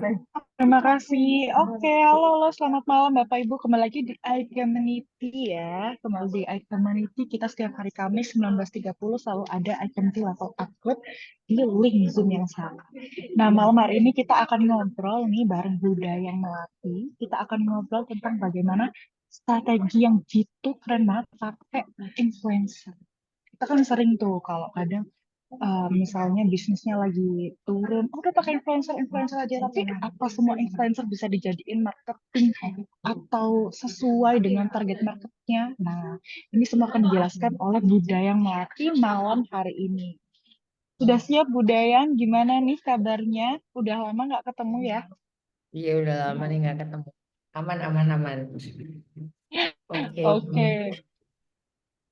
Terima kasih. Oke, halo, halo, selamat malam Bapak Ibu. Kembali lagi di iCommunity ya. Kembali di iCommunity, kita setiap hari Kamis 19.30 selalu ada iCommunity level upload di link Zoom yang sama. Nah, malam hari ini kita akan ngobrol nih bareng Buddha yang Melati. Kita akan ngobrol tentang bagaimana strategi yang jitu keren banget pakai influencer. Kita kan sering tuh kalau kadang misalnya bisnisnya lagi turun, oh, udah pakai influencer aja, tapi apa semua influencer bisa dijadiin marketing atau sesuai dengan target marketnya? Nah, ini semua akan dijelaskan oleh Budayang Melati malam hari ini. Sudah siap Budayang? Gimana nih kabarnya? Udah lama nggak ketemu ya? Iya udah lama nih nggak ketemu. Aman, aman, aman. Oke. Oke,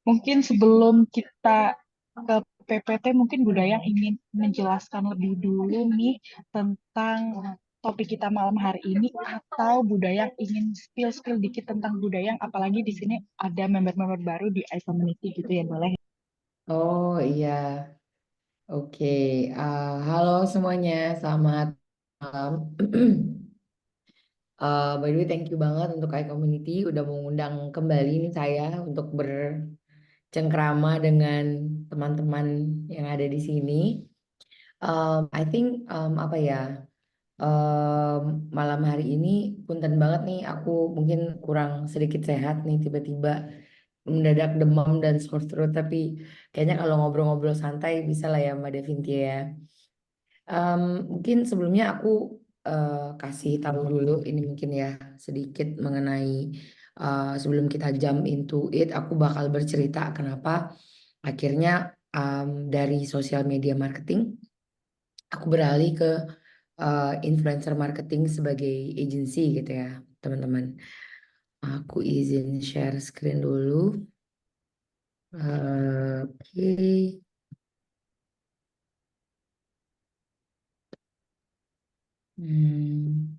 mungkin sebelum kita ke PPT, mungkin Budayang ingin menjelaskan lebih dulu nih tentang topik kita malam hari ini, atau Budayang ingin spill-spill dikit tentang Budayang, apalagi di sini ada member-member baru di iCommunity gitu ya, boleh? Oh iya, oke. Halo semuanya, selamat malam. By the way, thank you banget untuk iCommunity udah mengundang kembali nih saya untuk bercengkrama dengan teman-teman yang ada di sini. I think apa ya? Malam hari ini punten banget nih aku mungkin kurang sedikit sehat nih tiba-tiba mendadak demam dan sore throat, tapi kayaknya kalau ngobrol-ngobrol santai bisa lah ya Mbak Devintia ya. Em, Mungkin sebelumnya aku kasih tahu dulu ini mungkin ya sedikit mengenai sebelum kita jump into it, aku bakal bercerita kenapa akhirnya dari sosial media marketing aku beralih ke influencer marketing sebagai agency gitu ya teman-teman. Aku izin share screen dulu. Oke. Hmm,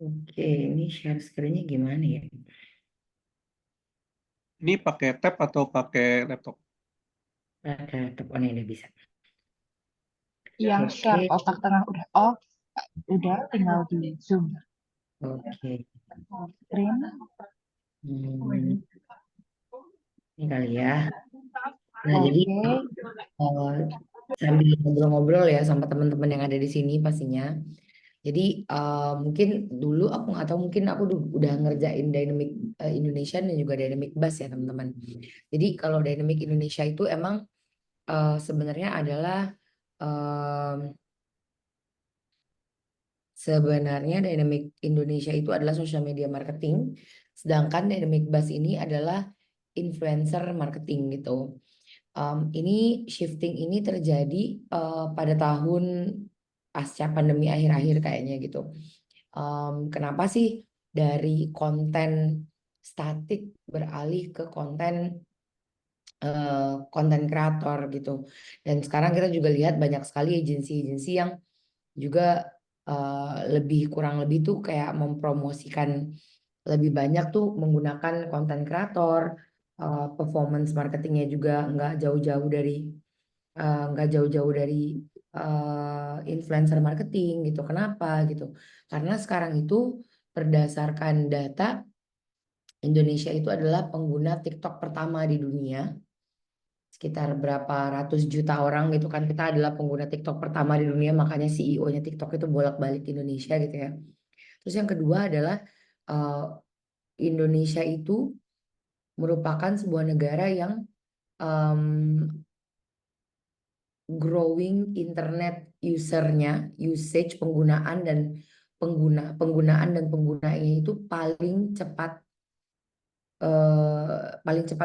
oke, ini share screen-nya gimana ya? Ini pakai tab atau pakai laptop? Ada teleponnya udah bisa. Yang share Oke, kotak tengah udah off, udah tinggal di Zoom. oke. Screen. Hmm, ini kali ya. Nah, jadi Oke. eh, sambil ngobrol-ngobrol ya sama teman-teman yang ada di sini pastinya. Jadi mungkin dulu aku nggak tahu, mungkin aku udah ngerjain Dynamic Indonesia dan juga Dynamic Bus ya teman-teman. Jadi kalau Dynamic Indonesia itu emang sebenarnya adalah sebenarnya Dynamic Indonesia itu adalah social media marketing, sedangkan Dynamic Buzz ini adalah influencer marketing gitu. Ini shifting ini terjadi pada tahun pasca pandemi akhir-akhir kayaknya gitu. Kenapa sih dari konten statik beralih ke eh, konten kreator gitu. Dan sekarang kita juga lihat banyak sekali agensi-agensi yang juga lebih kurang lebih tuh kayak mempromosikan lebih banyak tuh menggunakan konten kreator, performance marketingnya juga nggak jauh-jauh dari influencer marketing gitu. Kenapa gitu? Karena sekarang itu berdasarkan data Indonesia itu adalah pengguna TikTok pertama di dunia, sekitar berapa ratus juta orang gitu kan, kita adalah pengguna TikTok pertama di dunia, makanya CEO-nya TikTok itu bolak-balik di Indonesia gitu ya. Terus yang kedua adalah eh, Indonesia itu merupakan sebuah negara yang em, growing internet usernya, usage penggunaan dan penggunanya itu paling cepat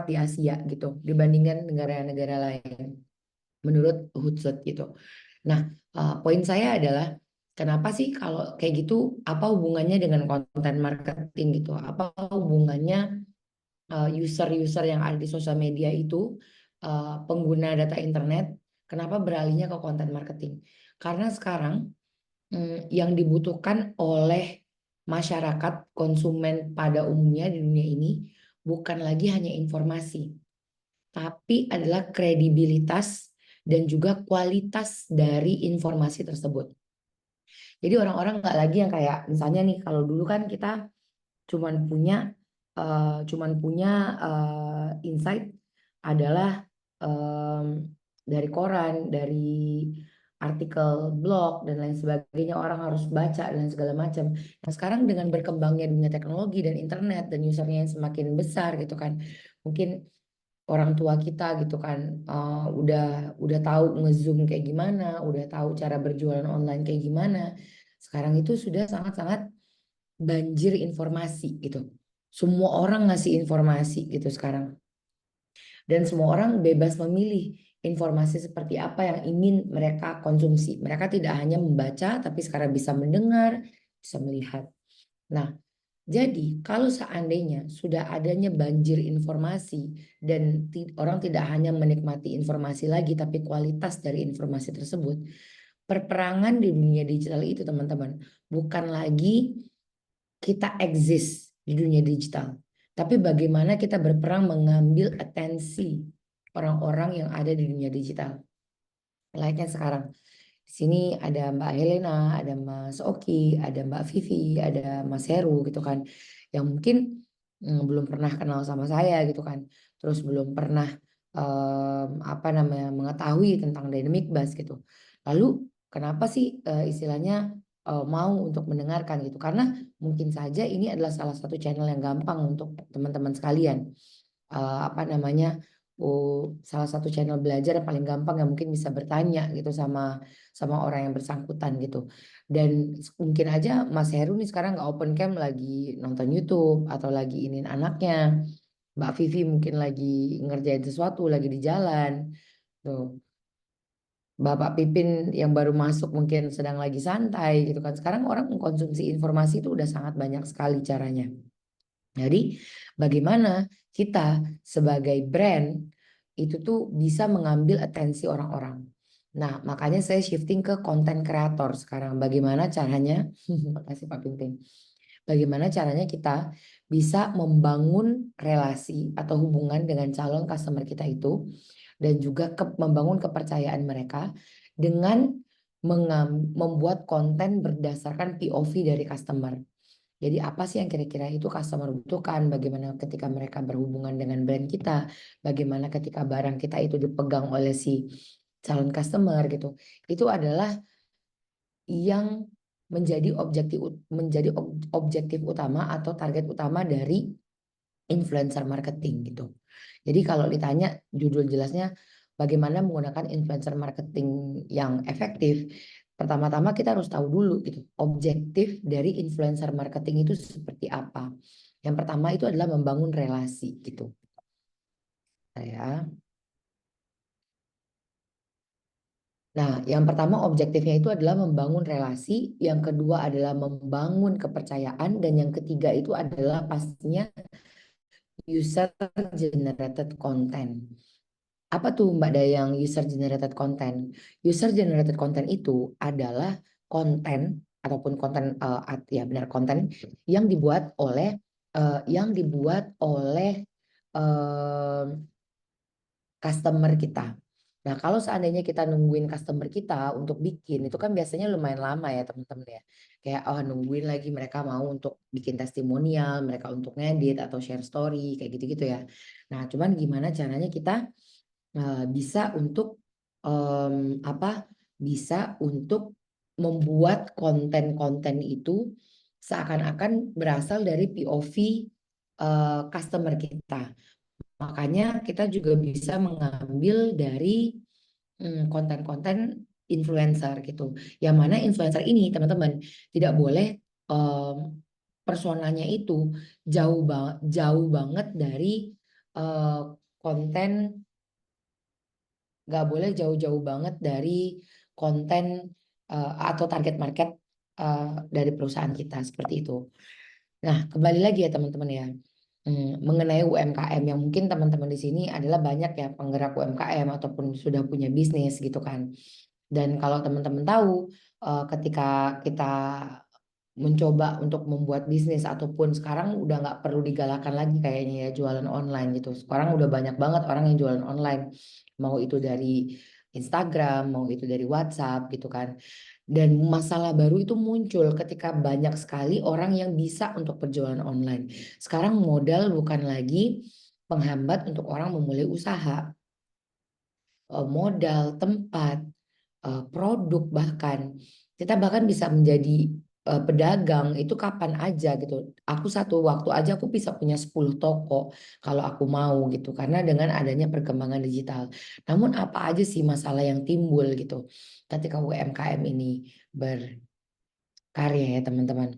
di Asia gitu dibandingkan negara-negara lain menurut Hootsuite gitu. Nah, poin saya adalah kenapa sih kalau kayak gitu, apa hubungannya dengan konten marketing gitu? Apa hubungannya user-user yang ada di sosial media itu, pengguna data internet, kenapa beralihnya ke konten marketing? Karena sekarang yang dibutuhkan oleh masyarakat konsumen pada umumnya di dunia ini bukan lagi hanya informasi, tapi adalah kredibilitas dan juga kualitas dari informasi tersebut. Jadi orang-orang nggak lagi yang kayak misalnya nih, kalau dulu kan kita cuman punya insight adalah dari koran, dari artikel blog dan lain sebagainya, orang harus baca dan segala macam. Nah, sekarang dengan berkembangnya dunia teknologi dan internet dan usernya yang semakin besar gitu kan, mungkin orang tua kita gitu kan udah tahu ngezoom kayak gimana, udah tahu cara berjualan online kayak gimana. Sekarang itu sudah sangat-sangat banjir informasi gitu. Semua orang ngasih informasi gitu sekarang. Dan semua orang bebas memilih informasi seperti apa yang ingin mereka konsumsi. Mereka tidak hanya membaca, tapi sekarang bisa mendengar, bisa melihat. Nah, jadi kalau seandainya sudah adanya banjir informasi dan orang tidak hanya menikmati informasi lagi, tapi kualitas dari informasi tersebut, perperangan di dunia digital itu teman-teman bukan lagi kita eksis di dunia digital, tapi bagaimana kita berperang mengambil atensi orang-orang yang ada di dunia digital. Layaknya sekarang. Di sini ada Mbak Helena, ada Mas Oki, ada Mbak Vivi, ada Mas Heru gitu kan. Yang mungkin belum pernah kenal sama saya gitu kan. Terus belum pernah apa namanya mengetahui tentang dynamic bass gitu. Lalu kenapa sih istilahnya mau untuk mendengarkan gitu? Karena mungkin saja ini adalah salah satu channel yang gampang untuk teman-teman sekalian. Apa namanya? Salah satu channel belajar yang paling gampang yang mungkin bisa bertanya gitu sama orang yang bersangkutan gitu. Dan mungkin aja Mas Heru nih sekarang nggak open cam, lagi nonton YouTube atau lagi inin anaknya. Mbak Vivi mungkin lagi ngerjain sesuatu, lagi di jalan. Tuh. Bapak Pipin yang baru masuk mungkin sedang lagi santai gitu kan. Sekarang orang mengkonsumsi informasi itu udah sangat banyak sekali caranya. Jadi bagaimana kita sebagai brand itu tuh bisa mengambil atensi orang-orang. Nah, makanya saya shifting ke konten kreator sekarang. Bagaimana caranya? Makasih Pak Pimpin. Bagaimana caranya kita bisa membangun relasi atau hubungan dengan calon customer kita itu dan juga membangun kepercayaan mereka dengan membuat konten berdasarkan POV dari customer. Jadi apa sih yang kira-kira itu customer butuhkan, bagaimana ketika mereka berhubungan dengan brand kita, bagaimana ketika barang kita itu dipegang oleh si calon customer gitu. Itu adalah yang menjadi objektif utama atau target utama dari influencer marketing gitu. Jadi kalau ditanya judul jelasnya bagaimana menggunakan influencer marketing yang efektif, pertama-tama kita harus tahu dulu gitu, objektif dari influencer marketing itu seperti apa. Yang pertama itu adalah membangun relasi gitu. Nah, yang pertama objektifnya itu adalah membangun relasi, yang kedua adalah membangun kepercayaan, dan yang ketiga itu adalah pastinya user generated content. Apa tuh Mbak Dayang user generated content? User generated content itu adalah konten ataupun konten ya benar konten yang dibuat oleh eh, customer kita. Nah, kalau seandainya kita nungguin customer kita untuk bikin, itu kan biasanya lumayan lama ya teman-teman ya. Kayak nungguin lagi mereka mau untuk bikin testimonial, mereka untuk ngedit atau share story, kayak gitu-gitu ya. Nah, cuman gimana caranya kita bisa untuk bisa untuk membuat konten-konten itu seakan-akan berasal dari POV customer kita. Makanya kita juga bisa mengambil dari konten-konten influencer gitu. Yang mana influencer ini teman-teman tidak boleh personanya itu jauh banget dari konten, nggak boleh jauh-jauh banget dari konten atau target market dari perusahaan kita seperti itu. Nah, kembali lagi ya teman-teman ya. Mengenai UMKM yang mungkin teman-teman di sini adalah banyak ya penggerak UMKM ataupun sudah punya bisnis gitu kan. Dan kalau teman-teman tahu, ketika kita mencoba untuk membuat bisnis ataupun sekarang udah nggak perlu digalakan lagi kayaknya ya jualan online gitu. Sekarang udah banyak banget orang yang jualan online, mau itu dari Instagram, mau itu dari WhatsApp gitu kan. Dan masalah baru itu muncul ketika banyak sekali orang yang bisa untuk berjualan online. Sekarang modal bukan lagi penghambat untuk orang memulai usaha, modal, tempat, produk bahkan. Kita bahkan bisa menjadi pedagang itu kapan aja gitu. Aku satu waktu aja aku bisa punya 10 toko kalau aku mau gitu. Karena dengan adanya perkembangan digital. Namun apa aja sih masalah yang timbul gitu ketika UMKM ini berkarya ya teman-teman.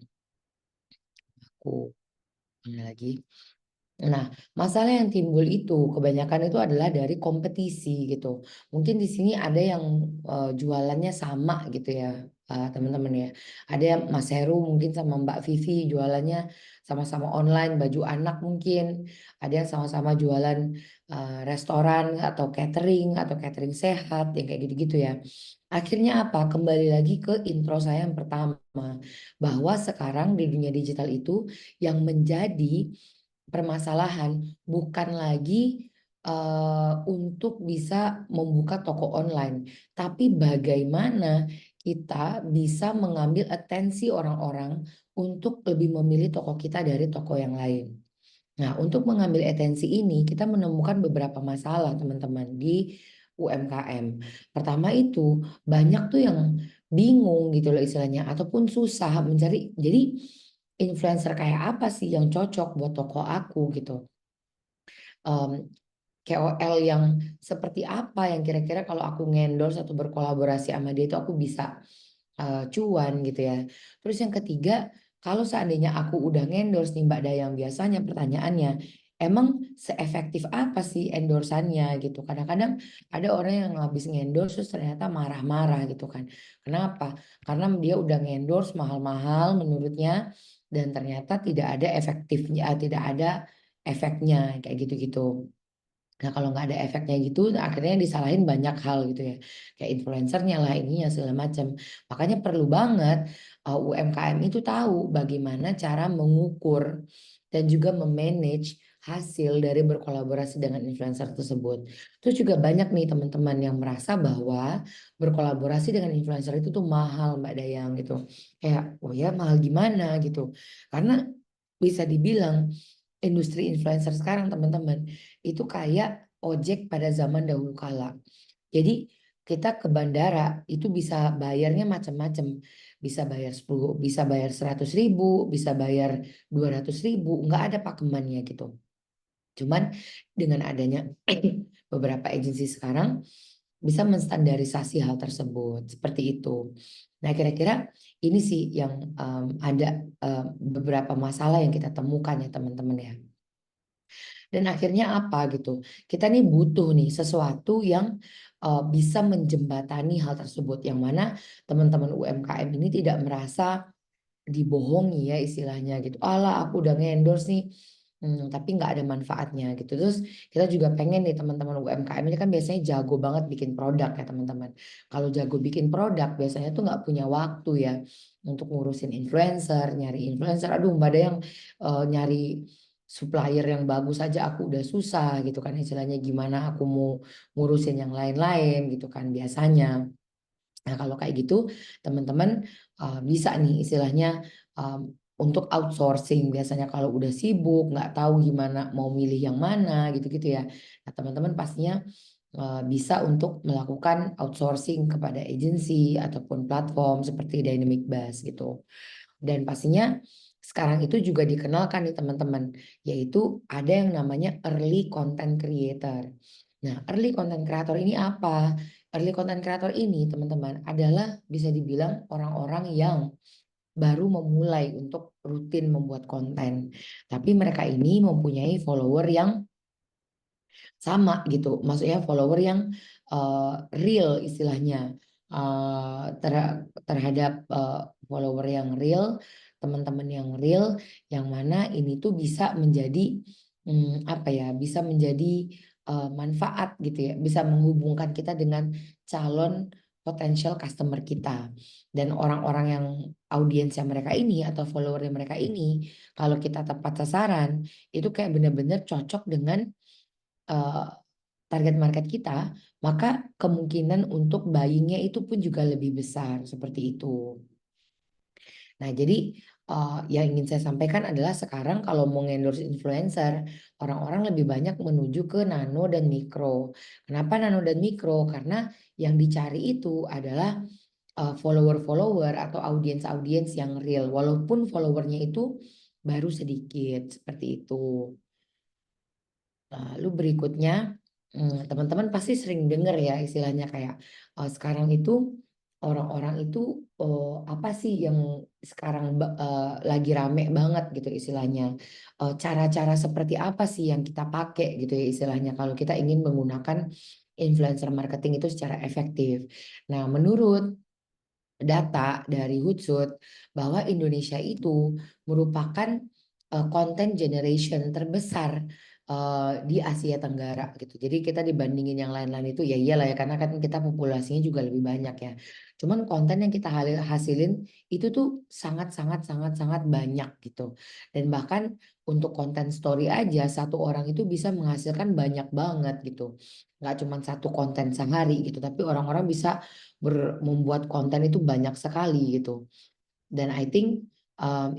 Aku ini lagi. Nah, masalah yang timbul itu kebanyakan itu adalah dari kompetisi gitu. Mungkin di sini ada yang jualannya sama gitu ya, teman-teman ya. Ada yang Mas Heru mungkin sama Mbak Vivi jualannya sama-sama online, baju anak mungkin. Ada yang sama-sama jualan restoran atau catering sehat yang kayak gitu-gitu ya. Akhirnya apa? Kembali lagi ke intro saya yang pertama, bahwa sekarang di dunia digital itu yang menjadi permasalahan bukan lagi untuk bisa membuka toko online, tapi bagaimana kita bisa mengambil atensi orang-orang untuk lebih memilih toko kita dari toko yang lain. Nah, untuk mengambil atensi ini, kita menemukan beberapa masalah, teman-teman, di UMKM. Pertama itu, banyak tuh yang bingung gitu loh istilahnya, ataupun susah mencari. Jadi, influencer kayak apa sih yang cocok buat toko aku gitu. Em, KOL yang seperti apa yang kira-kira kalau aku ngendorse atau berkolaborasi sama dia itu aku bisa cuan gitu ya. Terus yang ketiga, kalau seandainya aku udah ngendorse nih Mbak Dayang, biasanya pertanyaannya, emang seefektif apa sih endorsannya gitu. Kadang-kadang ada orang yang habis ngendorse terus ternyata marah-marah gitu kan. Kenapa? Karena dia udah ngendorse mahal-mahal menurutnya dan ternyata tidak ada efektifnya, tidak ada efeknya kayak gitu-gitu. Nah kalau nggak ada efeknya gitu, akhirnya disalahin banyak hal gitu ya. Kayak influencernya lah, ininya segala macam. Makanya perlu banget UMKM itu tahu bagaimana cara mengukur dan juga memanage hasil dari berkolaborasi dengan influencer tersebut. Terus juga banyak nih teman-teman yang merasa bahwa berkolaborasi dengan influencer itu tuh mahal Mbak Dayang gitu. Kayak, oh ya mahal gimana gitu. Karena bisa dibilang industri influencer sekarang teman-teman itu kayak ojek pada zaman dahulu kala. Jadi kita ke bandara itu bisa bayarnya macam-macam. Bisa bayar 10, bisa bayar 100.000, bisa bayar 200.000, nggak ada pakemannya gitu. Cuman dengan adanya beberapa agensi sekarang bisa menstandarisasi hal tersebut seperti itu. Nah, kira-kira ini sih yang ada beberapa masalah yang kita temukan ya teman-teman ya. Dan akhirnya apa gitu? Kita nih butuh nih sesuatu yang bisa menjembatani hal tersebut. Yang mana teman-teman UMKM ini tidak merasa dibohongi ya istilahnya gitu. Alah aku udah nge-endorse nih. Tapi nggak ada manfaatnya gitu. Terus kita juga pengen nih teman-teman UMKM ini kan biasanya jago banget bikin produk ya teman-teman. Kalau jago bikin produk biasanya tuh nggak punya waktu ya untuk ngurusin influencer, nyari influencer. Aduh Mbak ada yang nyari supplier yang bagus aja aku udah susah gitu kan istilahnya gimana aku mau ngurusin yang lain-lain gitu kan biasanya. Nah, kalau kayak gitu, teman-teman bisa nih istilahnya um, untuk outsourcing. Biasanya kalau udah sibuk, nggak tahu gimana mau milih yang mana gitu-gitu ya. Nah, teman-teman pastinya bisa untuk melakukan outsourcing kepada agensi ataupun platform seperti Dynamic Buzz gitu. Dan pastinya sekarang itu juga dikenalkan nih teman-teman, yaitu ada yang namanya early content creator. Nah, early content creator ini apa? Early content creator ini teman-teman adalah bisa dibilang orang-orang yang baru memulai untuk rutin membuat konten. Tapi mereka ini mempunyai follower yang sama gitu. Maksudnya follower yang real istilahnya. Terhadap follower yang real, teman-teman yang real, yang mana ini tuh bisa menjadi apa ya, bisa menjadi manfaat gitu ya, bisa menghubungkan kita dengan calon potential customer kita. Dan orang-orang yang audiensnya mereka ini atau followernya mereka ini, kalau kita tepat sasaran, itu kayak benar-benar cocok dengan eh, target market kita, maka kemungkinan untuk buyingnya itu pun juga lebih besar seperti itu. Nah, jadi yang ingin saya sampaikan adalah sekarang kalau mau endorse influencer, orang-orang lebih banyak menuju ke nano dan mikro. Kenapa nano dan mikro? Karena yang dicari itu adalah follower-follower atau audiens-audiens yang real, walaupun followernya itu baru sedikit seperti itu. Lalu berikutnya, teman-teman pasti sering dengar ya istilahnya kayak sekarang itu orang-orang itu apa sih yang sekarang lagi rame banget gitu istilahnya. Cara-cara seperti apa sih yang kita pakai gitu ya istilahnya kalau kita ingin menggunakan influencer marketing itu secara efektif. Nah, menurut data dari Hootsuite bahwa Indonesia itu merupakan content generation terbesar di Asia Tenggara gitu. Jadi kita dibandingin yang lain-lain itu ya iyalah ya karena kan kita populasinya juga lebih banyak ya. Cuman konten yang kita hasilin itu tuh sangat banyak gitu. Dan bahkan untuk konten story aja satu orang itu bisa menghasilkan banyak banget gitu. Nggak cuma satu konten sehari gitu, tapi orang-orang bisa membuat konten itu banyak sekali gitu. Dan I think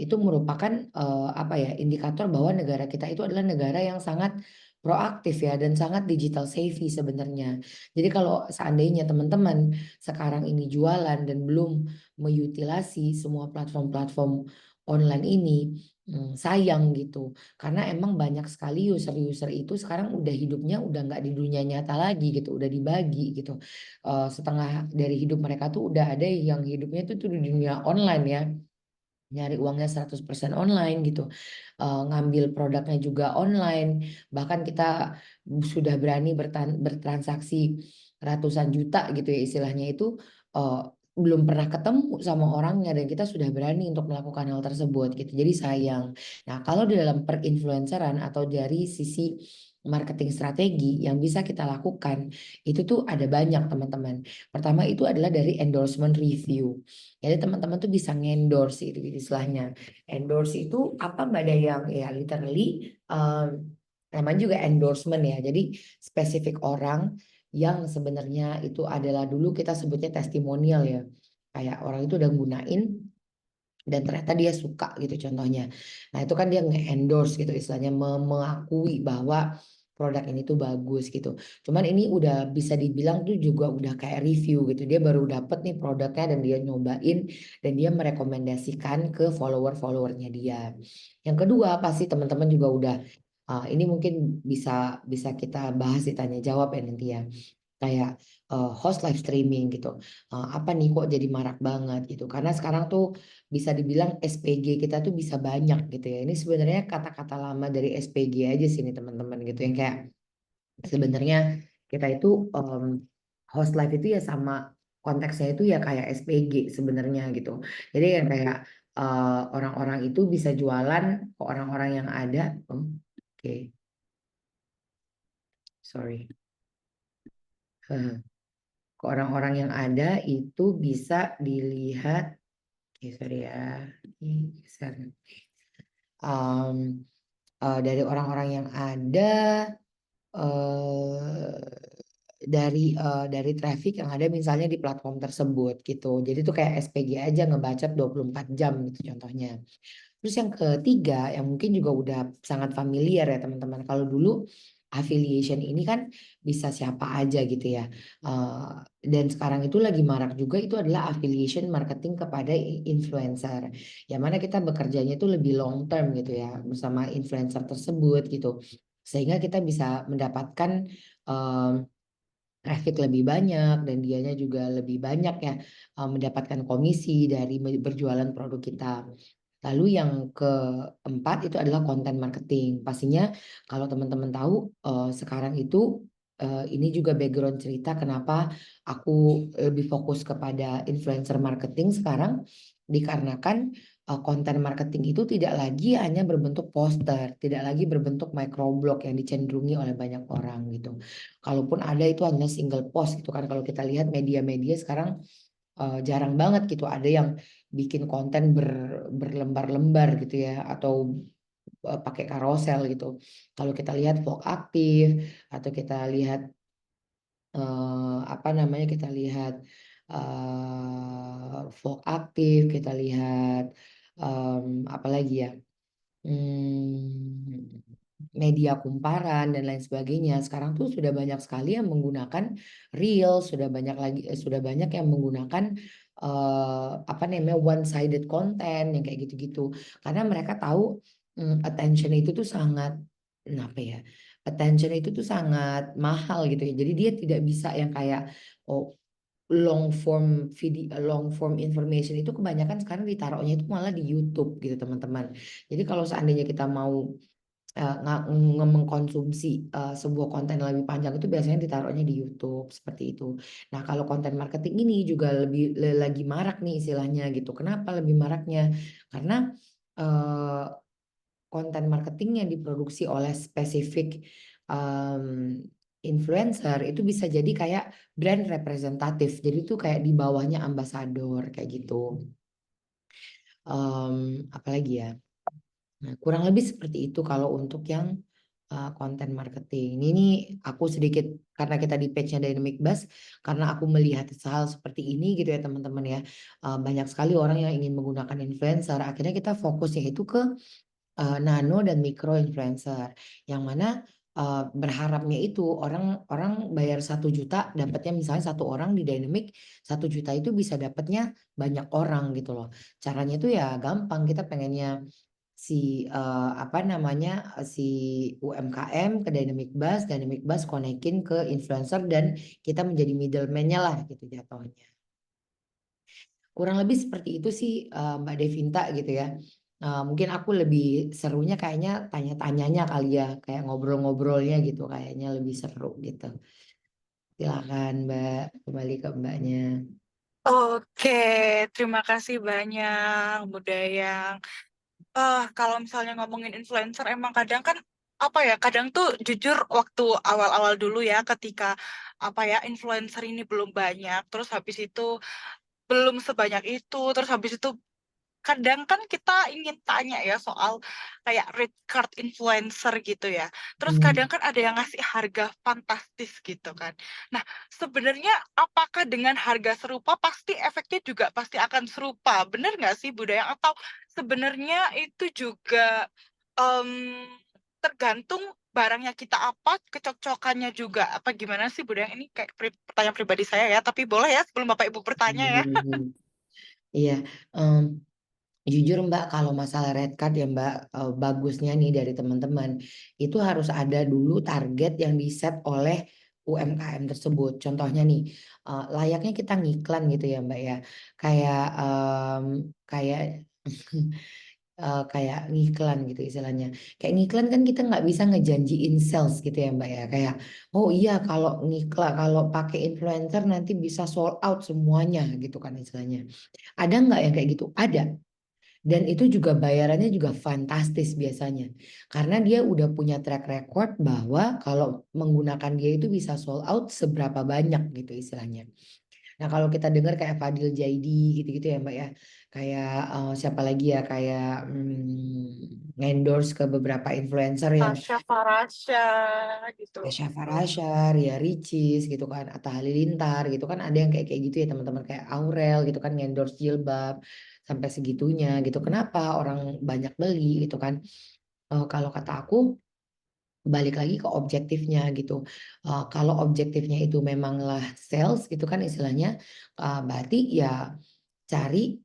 itu merupakan apa ya indikator bahwa negara kita itu adalah negara yang sangat proaktif ya dan sangat digital savvy sebenarnya. Jadi kalau seandainya teman-teman sekarang ini jualan dan belum meyutilasi semua platform-platform online ini, sayang gitu. Karena emang banyak sekali user-user itu sekarang udah hidupnya udah nggak di dunia nyata lagi gitu, udah dibagi gitu. Setengah dari hidup mereka tuh udah ada yang hidupnya tuh di dunia online ya, nyari uangnya 100% online gitu. Ngambil produknya juga online, bahkan kita sudah berani bertransaksi ratusan juta gitu ya istilahnya itu eh, belum pernah ketemu sama orangnya dan kita sudah berani untuk melakukan hal tersebut gitu. Jadi sayang. Nah, kalau di dalam perinfluenceran atau dari sisi marketing strategi yang bisa kita lakukan itu tuh ada banyak teman-teman. Pertama itu adalah dari endorsement review. Jadi teman-teman tuh bisa ngendorse itu istilahnya. Endorse itu apa Mbak Dayang? Ya literally namanya juga endorsement ya. Jadi spesifik orang yang sebenarnya itu adalah dulu kita sebutnya testimonial ya. Kayak orang itu udah gunain dan ternyata dia suka gitu contohnya. Nah itu kan dia nge-endorse gitu istilahnya mengakui bahwa produk ini tuh bagus gitu. Cuman ini udah bisa dibilang tuh juga udah kayak review gitu. Dia baru dapet nih produknya dan dia nyobain dan dia merekomendasikan ke follower-followernya dia. Yang kedua pasti teman-teman juga udah ini mungkin bisa bisa kita bahas di tanya jawab ya nanti ya kayak host live streaming gitu. Apa nih kok jadi marak banget gitu. Karena sekarang tuh bisa dibilang SPG kita tuh bisa banyak gitu ya. Ini sebenarnya kata-kata lama dari SPG aja sih nih teman-teman gitu yang kayak sebenarnya kita itu host live itu ya sama konteksnya itu ya kayak SPG sebenarnya gitu. Jadi yang kayak orang-orang itu bisa jualan ke orang-orang yang ada. Oh, oke, sorry. Ke orang-orang yang ada itu bisa dilihat. Oke, sorry ya. Ini geser. Em, dari orang-orang yang ada eh dari traffic yang ada misalnya di platform tersebut gitu. Jadi itu kayak SPG aja ngebacot 24 jam gitu contohnya. Terus yang ketiga yang mungkin juga udah sangat familiar ya teman-teman. Kalau dulu affiliation ini kan bisa siapa aja gitu ya. Eh, dan sekarang itu lagi marak juga itu adalah affiliation marketing kepada influencer. Yang mana kita bekerjanya itu lebih long term gitu ya bersama influencer tersebut gitu. Sehingga kita bisa mendapatkan em, traffic lebih banyak dan dianya juga lebih banyak ya mendapatkan komisi dari berjualan produk kita. Lalu yang keempat itu adalah konten marketing. Pastinya kalau teman-teman tahu sekarang itu ini juga background cerita kenapa aku lebih fokus kepada influencer marketing sekarang dikarenakan konten marketing itu tidak lagi hanya berbentuk poster, tidak lagi berbentuk microblog yang dicenderungi oleh banyak orang gitu. Kalaupun ada itu hanya single post gitu kan. Kalau kita lihat media-media sekarang jarang banget gitu ada yang bikin konten berlembar-lembar gitu ya, atau pakai carousel gitu. Kalau kita lihat vlog aktif atau kita lihat apa namanya, kita lihat vlog aktif, kita lihat apa lagi ya, media kumparan dan lain sebagainya. Sekarang tuh sudah banyak sekali yang menggunakan reel, sudah banyak yang menggunakan apa namanya, one sided content yang kayak gitu-gitu. Karena mereka tahu attention itu tuh sangat apa ya? Attention itu tuh sangat mahal gitu ya. Jadi dia tidak bisa yang kayak oh, long form video, long form information itu kebanyakan sekarang ditaruhnya itu malah di YouTube gitu teman-teman. Jadi kalau seandainya kita mau mengkonsumsi sebuah konten yang lebih panjang itu biasanya ditaruhnya di YouTube seperti itu. Nah, kalau konten marketing ini juga lagi marak nih istilahnya gitu. Kenapa lebih maraknya? Karena eh, konten marketing yang diproduksi oleh spesifik em, influencer itu bisa jadi kayak brand representatif. Jadi itu kayak di bawahnya ambasador kayak gitu. Apalagi ya? Nah, kurang lebih seperti itu kalau untuk yang konten marketing. Ini aku sedikit karena kita di page-nya Dynamic Buzz, karena aku melihat hal seperti ini gitu ya teman-teman ya. Banyak sekali orang yang ingin menggunakan influencer. Akhirnya kita fokusnya itu ke nano dan mikro influencer, yang mana berharapnya itu orang bayar 1 juta dapatnya misalnya 1 orang di Dynamic, 1 juta itu bisa dapatnya banyak orang gitu loh. Caranya itu ya gampang, kita pengennya si apa namanya, si UMKM ke Dynamic Buzz konekin ke influencer dan kita menjadi middleman-nya lah gitu jatuhnya. Kurang lebih seperti itu sih Mbak Devinta gitu ya. Mungkin aku lebih serunya kayaknya tanya-tanyanya kali ya, kayak ngobrol-ngobrolnya gitu kayaknya lebih seru gitu. Silakan Mbak, kembali ke Mbaknya. Oke, terima kasih banyak, Budaya. Kalau misalnya ngomongin influencer, emang kadang kan apa ya? Kadang tuh jujur waktu awal-awal dulu ya, ketika apa ya influencer ini belum banyak, terus habis itu belum sebanyak itu, terus habis itu kadang kan kita ingin tanya ya soal kayak red card influencer gitu ya. Terus kadang Hmm. kan ada yang ngasih harga fantastis gitu kan. Nah, sebenarnya apakah dengan harga serupa pasti efeknya juga pasti akan serupa? Bener nggak sih Budaya? Atau sebenarnya itu juga em, tergantung barangnya kita apa, kecocokannya juga. Apa gimana sih Budaya? Ini kayak pertanyaan pribadi saya ya, tapi boleh ya sebelum Bapak Ibu bertanya ya. Iya, em, jujur Mbak, kalau masalah red card ya Mbak, bagusnya nih dari teman-teman, itu harus ada dulu target yang diset oleh UMKM tersebut. Contohnya nih, layaknya kita ngiklan gitu ya Mbak ya, kayak kayak kayak ngiklan gitu istilahnya. Kayak ngiklan kan kita nggak bisa ngejanjiin sales gitu ya Mbak ya. Kayak, oh iya kalau ngiklan, kalau pakai influencer nanti bisa sold out semuanya gitu kan istilahnya. Ada nggak yang kayak gitu? Ada. Dan itu juga bayarannya juga fantastis biasanya. Karena dia udah punya track record bahwa kalau menggunakan dia itu bisa sold out seberapa banyak gitu istilahnya. Nah kalau kita dengar kayak Fadil Jaidi gitu-gitu ya Mbak ya. Kayak siapa lagi ya, kayak endorse ke beberapa influencer yang Tasya Farasya gitu. ya Syafa Rasha, Ria Ricis gitu kan, Atta Halilintar gitu kan, ada yang kayak gitu ya teman-teman, kayak Aurel gitu kan endorse jilbab sampai segitunya gitu. Kenapa orang banyak beli gitu kan? Kalau kata aku balik lagi ke objektifnya gitu. Kalau objektifnya itu memanglah sales gitu kan istilahnya, berarti ya cari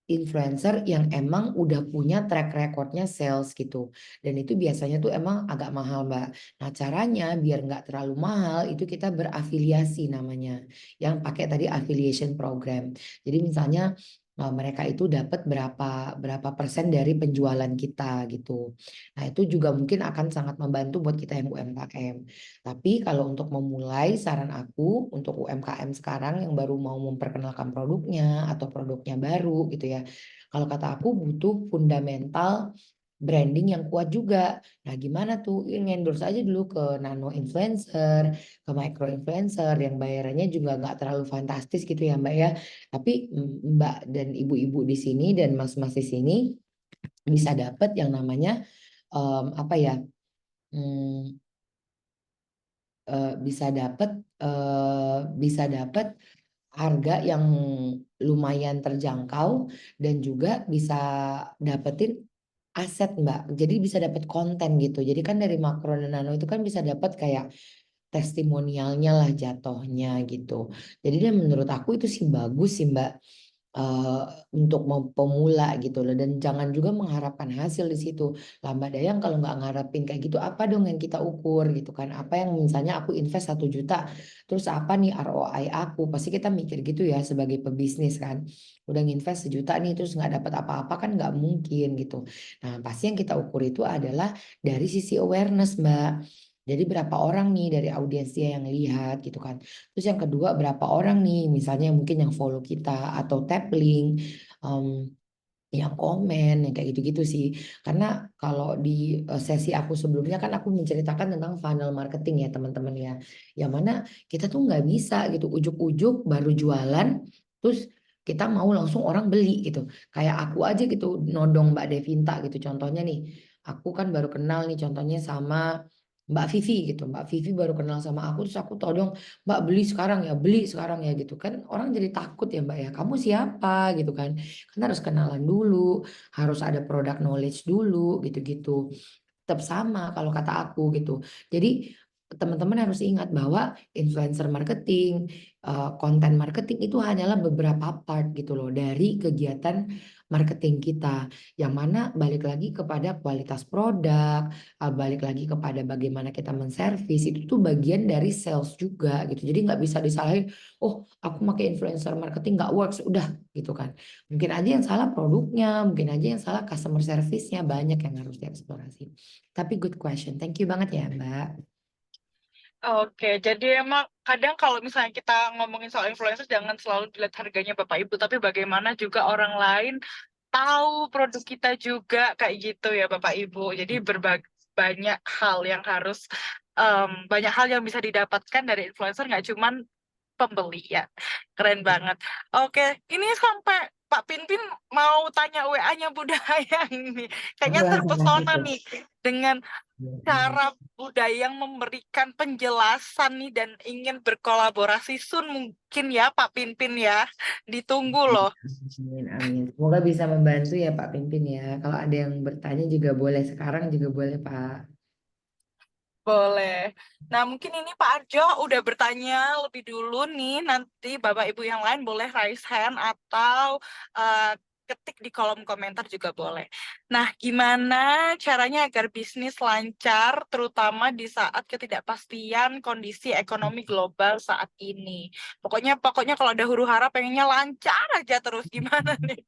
influencer yang emang udah punya track recordnya sales gitu. Dan itu biasanya tuh emang agak mahal Mbak. Nah caranya biar nggak terlalu mahal itu kita berafiliasi namanya. Yang pakai tadi affiliation program. Jadi misalnya mereka itu dapat berapa berapa persen dari penjualan kita gitu. Nah itu juga mungkin akan sangat membantu buat kita yang UMKM. Tapi kalau untuk memulai, saran aku untuk UMKM sekarang yang baru mau memperkenalkan produknya atau produknya baru gitu ya. Kalau kata aku butuh fundamental branding yang kuat juga. Nah, gimana tuh? Endorse aja dulu ke nano influencer, ke micro influencer yang bayarannya juga nggak terlalu fantastis gitu ya, Mbak ya. Tapi Mbak dan ibu-ibu di sini dan mas-mas di sini bisa dapat yang namanya apa ya? hmm, bisa dapat harga yang lumayan terjangkau dan juga bisa dapetin aset Mbak. Jadi bisa dapat konten gitu. Jadi kan dari makro dan nano itu kan bisa dapat kayak testimonialnya lah jatuhnya gitu. Jadi dan menurut aku itu sih bagus sih Mbak, eh, untuk mau pemula gitu loh, dan jangan juga mengharapkan hasil di situ lah Mbak Dayang. Kalau nggak ngarepin kayak gitu, apa dong yang kita ukur gitu kan? Apa yang misalnya aku invest 1 juta, terus apa nih ROI aku? Pasti kita mikir gitu ya sebagai pebisnis kan. Udah nginvest 1 juta nih terus nggak dapat apa-apa kan nggak mungkin gitu. Nah pasti yang kita ukur itu adalah dari sisi awareness Mbak. Jadi berapa orang nih dari audiens dia yang lihat gitu kan. Terus yang kedua berapa orang nih misalnya mungkin yang follow kita atau tap link, em, yang komen, yang kayak gitu-gitu sih. Karena kalau di sesi aku sebelumnya kan aku menceritakan tentang funnel marketing ya teman-teman ya. Yang mana kita tuh nggak bisa gitu ujuk-ujuk baru jualan terus kita mau langsung orang beli gitu. Kayak aku aja gitu nodong Mbak Devinta gitu contohnya nih. Aku kan baru kenal nih contohnya sama Mbak Vivi gitu. Mbak Vivi baru kenal sama aku terus aku todong, Mbak beli sekarang ya gitu kan. Orang jadi takut ya Mbak ya. Kamu siapa gitu kan. Kan harus kenalan dulu, harus ada product knowledge dulu gitu-gitu. Tetap sama kalau kata aku gitu. Jadi teman-teman harus ingat bahwa influencer marketing, konten marketing itu hanyalah beberapa part gitu loh dari kegiatan marketing kita. Yang mana balik lagi kepada kualitas produk, balik lagi kepada bagaimana kita menservis, itu tuh bagian dari sales juga gitu. Jadi nggak bisa disalahin, oh aku pakai influencer marketing nggak works, udah gitu kan. Mungkin aja yang salah produknya, mungkin aja yang salah customer service-nya, banyak yang harus dieksplorasi. Tapi good question, thank you banget ya Mbak. Oke, jadi emang kadang kalau misalnya kita ngomongin soal influencer jangan selalu dilihat harganya Bapak Ibu, tapi bagaimana juga orang lain tahu produk kita juga kayak gitu ya Bapak Ibu. Jadi banyak hal yang harus banyak hal yang bisa didapatkan dari influencer, nggak cuman pembeli ya. Keren banget. Oke, ini sampai Pak Pinpin mau tanya WA-nya Budaya ini. Kayaknya terpesona nih dengan cara budaya yang memberikan penjelasan nih dan ingin berkolaborasi soon mungkin ya Pak Pinpin ya. Ditunggu loh. Amin, amin. Semoga bisa membantu ya Pak Pimpin ya. Kalau ada yang bertanya juga boleh, sekarang juga boleh Pak. Boleh. Nah, mungkin ini Pak Arjo udah bertanya lebih dulu nih. Nanti Bapak Ibu yang lain boleh raise hand atau ketik di kolom komentar juga boleh. Nah, gimana caranya agar bisnis lancar, terutama di saat ketidakpastian kondisi ekonomi global saat ini? Pokoknya kalau ada huru hara pengennya lancar aja terus. Gimana nih?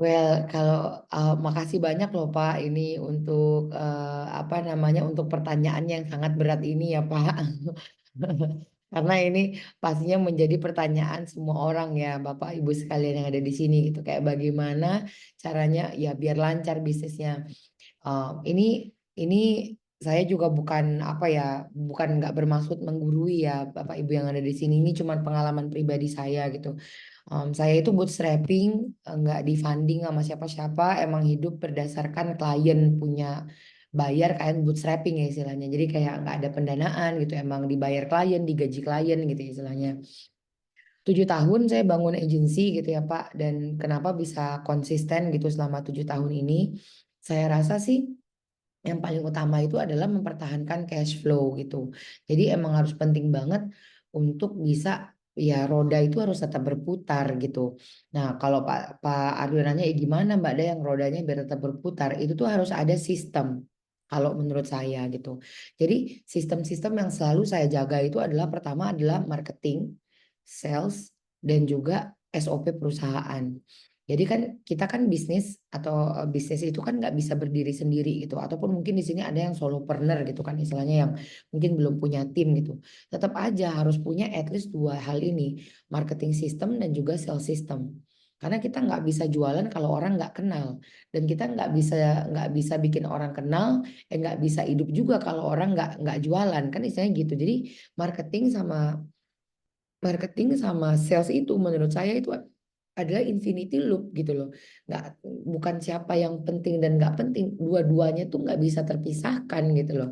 Well, kalau makasih banyak loh Pak ini untuk apa namanya untuk pertanyaan yang sangat berat ini ya Pak. Karena ini pastinya menjadi pertanyaan semua orang ya Bapak Ibu sekalian yang ada di sini gitu. Kayak bagaimana caranya ya biar lancar bisnisnya. Ini ini saya juga bukan apa ya, bukan nggak bermaksud menggurui ya Bapak Ibu yang ada di sini. Ini cuma pengalaman pribadi saya gitu. Saya itu bootstrapping, nggak di funding sama siapa-siapa. Emang hidup berdasarkan klien punya bayar kayak bootstrapping ya istilahnya. Jadi kayak nggak ada pendanaan gitu. Emang dibayar klien, digaji klien gitu istilahnya. 7 tahun saya bangun agensi gitu ya Pak. Dan kenapa bisa konsisten gitu selama 7 tahun ini? Saya rasa sih yang paling utama itu adalah mempertahankan cash flow gitu. Jadi emang harus penting banget untuk bisa ya roda itu harus tetap berputar gitu. Nah kalau Pak Ardo nanya gimana Mbak Ada yang rodanya biar tetap berputar itu tuh harus ada sistem. Kalau menurut saya gitu. Jadi sistem-sistem yang selalu saya jaga itu adalah pertama adalah marketing, sales, dan juga SOP perusahaan. Jadi kan kita kan bisnis atau bisnis itu kan nggak bisa berdiri sendiri gitu. Ataupun mungkin di sini ada yang solopreneur gitu kan istilahnya yang mungkin belum punya tim gitu. Tetap aja harus punya at least 2 hal ini, marketing system dan juga sales system. Karena kita nggak bisa jualan kalau orang nggak kenal, dan kita nggak bisa bikin orang kenal, nggak bisa hidup juga kalau orang nggak jualan kan istilahnya gitu. Jadi marketing sama marketing sama sales itu menurut saya itu adalah infinity loop gitu loh. Nggak, bukan siapa yang penting dan nggak penting, dua-duanya tuh nggak bisa terpisahkan gitu loh.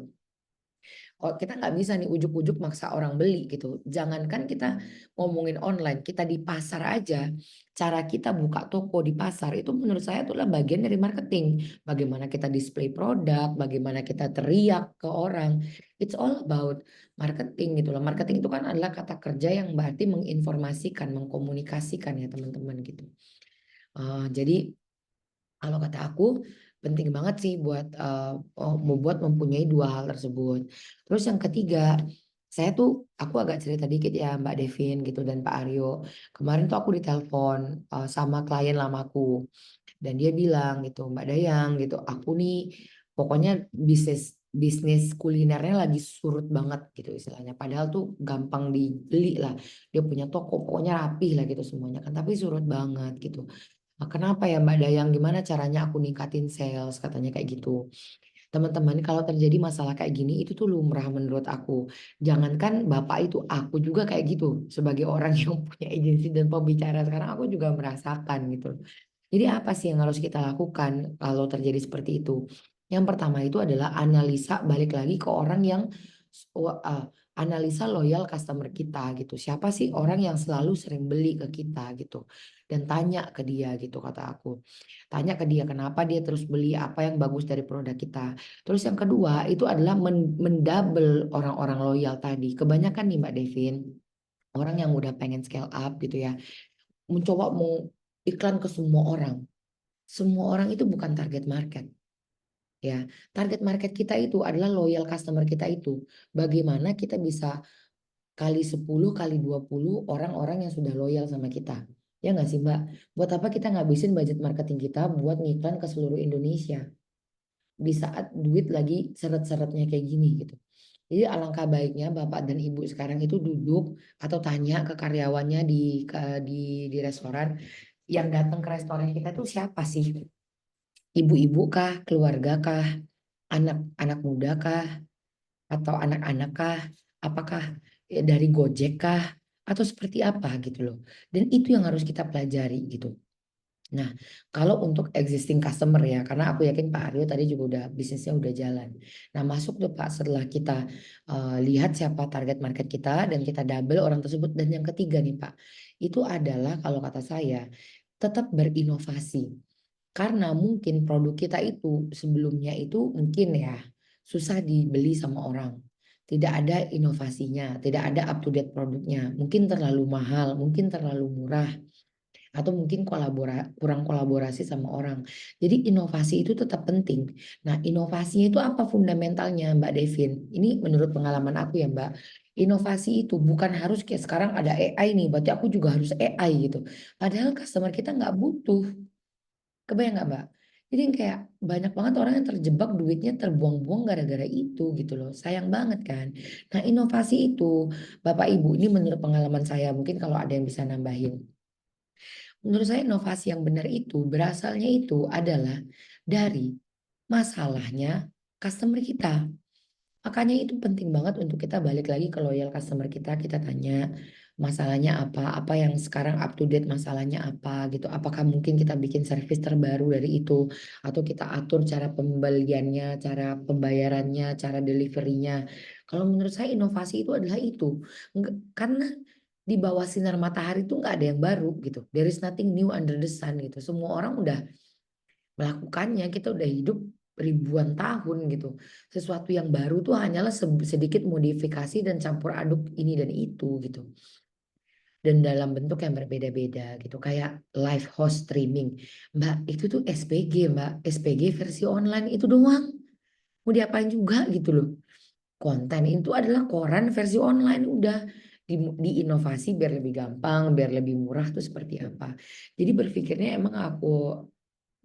Kalau kita nggak bisa nih ujuk-ujuk maksa orang beli gitu. Jangankan kita ngomongin online, kita di pasar aja, cara kita buka toko di pasar itu menurut saya itulah bagian dari marketing. Bagaimana kita display produk, bagaimana kita teriak ke orang. It's all about marketing gitu loh. Marketing itu kan adalah kata kerja yang berarti menginformasikan, mengkomunikasikan ya teman-teman gitu. Jadi kalau kata aku penting banget sih buat membuat mempunyai dua hal tersebut. Terus yang ketiga, aku agak cerita dikit ya Mbak Devin gitu dan Pak Aryo. Kemarin tuh aku ditelepon sama klien lamaku dan dia bilang gitu, Mbak Dayang gitu, aku nih pokoknya bisnis bisnis kulinernya lagi surut banget gitu istilahnya. Padahal tuh gampang dibeli lah. Dia punya toko, pokoknya rapih lah gitu semuanya kan. Tapi surut banget gitu. "Ah, kenapa ya Mbak Dayang? Gimana caranya aku ningkatin sales?" Katanya kayak gitu. Teman-teman, kalau terjadi masalah kayak gini itu tuh lumrah menurut aku. Jangankan Bapak itu, aku juga kayak gitu. Sebagai orang yang punya agensi dan pembicara sekarang, aku juga merasakan gitu. Jadi apa sih yang harus kita lakukan kalau terjadi seperti itu? Yang pertama itu adalah analisa, balik lagi ke orang yang analisa loyal customer kita gitu. Siapa sih orang yang selalu sering beli ke kita gitu. Dan tanya ke dia gitu kata aku. Tanya ke dia kenapa dia terus beli, apa yang bagus dari produk kita. Terus yang kedua itu adalah mendouble orang-orang loyal tadi. Kebanyakan nih Mbak Devin, orang yang udah pengen scale up gitu ya, mencoba mau iklan ke semua orang. Semua orang itu bukan target market. Ya, target market kita itu adalah loyal customer kita itu. Bagaimana kita bisa kali 10 kali 20 orang-orang yang sudah loyal sama kita. Ya nggak sih Mbak? Buat apa kita ngabisin budget marketing kita buat ngiklan ke seluruh Indonesia? Di saat duit lagi seret-seretnya kayak gini gitu. Jadi alangkah baiknya Bapak dan Ibu sekarang itu duduk atau tanya ke karyawannya di restoran, yang datang ke restoran kita tuh siapa sih? Ibu-ibu kah, keluarga kah, anak-anak muda kah, atau anak-anak kah? Apakah dari Gojek kah? Atau seperti apa gitu loh. Dan itu yang harus kita pelajari gitu. Nah, kalau untuk existing customer ya, karena aku yakin Pak Aryo tadi juga udah bisnisnya udah jalan. Nah, masuk tuh Pak setelah kita lihat siapa target market kita dan kita double orang tersebut. Dan yang ketiga nih Pak, itu adalah kalau kata saya tetap berinovasi. Karena mungkin produk kita itu sebelumnya itu mungkin ya susah dibeli sama orang. Tidak ada inovasinya, tidak ada up to date produknya. Mungkin terlalu mahal, mungkin terlalu murah, atau mungkin kurang kolaborasi sama orang. Jadi inovasi itu tetap penting. Nah, inovasinya itu apa fundamentalnya Mbak Devin? Ini menurut pengalaman aku ya Mbak. Inovasi itu bukan harus kayak sekarang ada AI nih, berarti aku juga harus AI gitu. Padahal customer kita nggak butuh. Kebayang nggak Mbak? Jadi kayak banyak banget orang yang terjebak duitnya terbuang-buang gara-gara itu gitu loh. Sayang banget kan. Nah inovasi itu Bapak Ibu ini menurut pengalaman saya mungkin kalau ada yang bisa nambahin. Menurut saya inovasi yang benar itu berasalnya itu adalah dari masalahnya customer kita. Makanya itu penting banget untuk kita balik lagi ke loyal customer kita tanya masalahnya apa yang sekarang up to date masalahnya apa gitu. Apakah mungkin kita bikin service terbaru dari itu atau kita atur cara pembeliannya, cara pembayarannya, cara deliverynya. Kalau menurut saya inovasi itu adalah itu. Karena di bawah sinar matahari itu nggak ada yang baru gitu. There is nothing new under the sun gitu. Semua orang udah melakukannya, kita udah hidup ribuan tahun gitu. Sesuatu yang baru tuh hanyalah sedikit modifikasi dan campur aduk ini dan itu gitu. Dan dalam bentuk yang berbeda-beda gitu. Kayak live host streaming. Mbak, itu tuh SPG Mbak. SPG versi online itu doang. Mau diapain juga gitu loh. Konten itu adalah koran versi online udah diinovasi biar lebih gampang, biar lebih murah tuh seperti apa. Jadi berpikirnya emang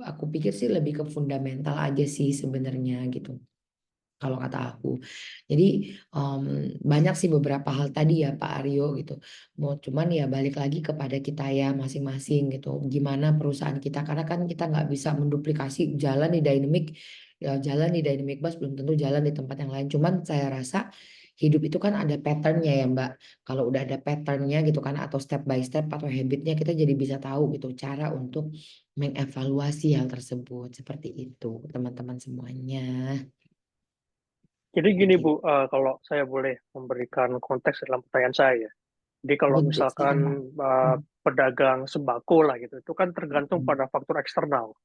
aku pikir sih lebih ke fundamental aja sih sebenarnya gitu. kalau kata aku. Jadi banyak sih beberapa hal tadi ya Pak Aryo gitu. Cuman ya balik lagi kepada kita ya masing-masing gitu. Gimana perusahaan kita, karena kan kita nggak bisa menduplikasi jalan di Dynamic, ya jalan di Dynamic Bus belum tentu jalan di tempat yang lain. Cuman saya rasa hidup itu kan ada patternnya ya Mbak. Kalau udah ada patternnya gitu kan, atau step by step atau habitnya, kita jadi bisa tahu gitu cara untuk mengevaluasi hal tersebut. Seperti itu teman-teman semuanya. Jadi gini Gitu. Bu, kalau saya boleh memberikan konteks dalam pertanyaan saya. Jadi kalau Betul, misalkan silakan Pak. Hmm. pedagang sembako lah gitu, itu kan tergantung pada faktor eksternal.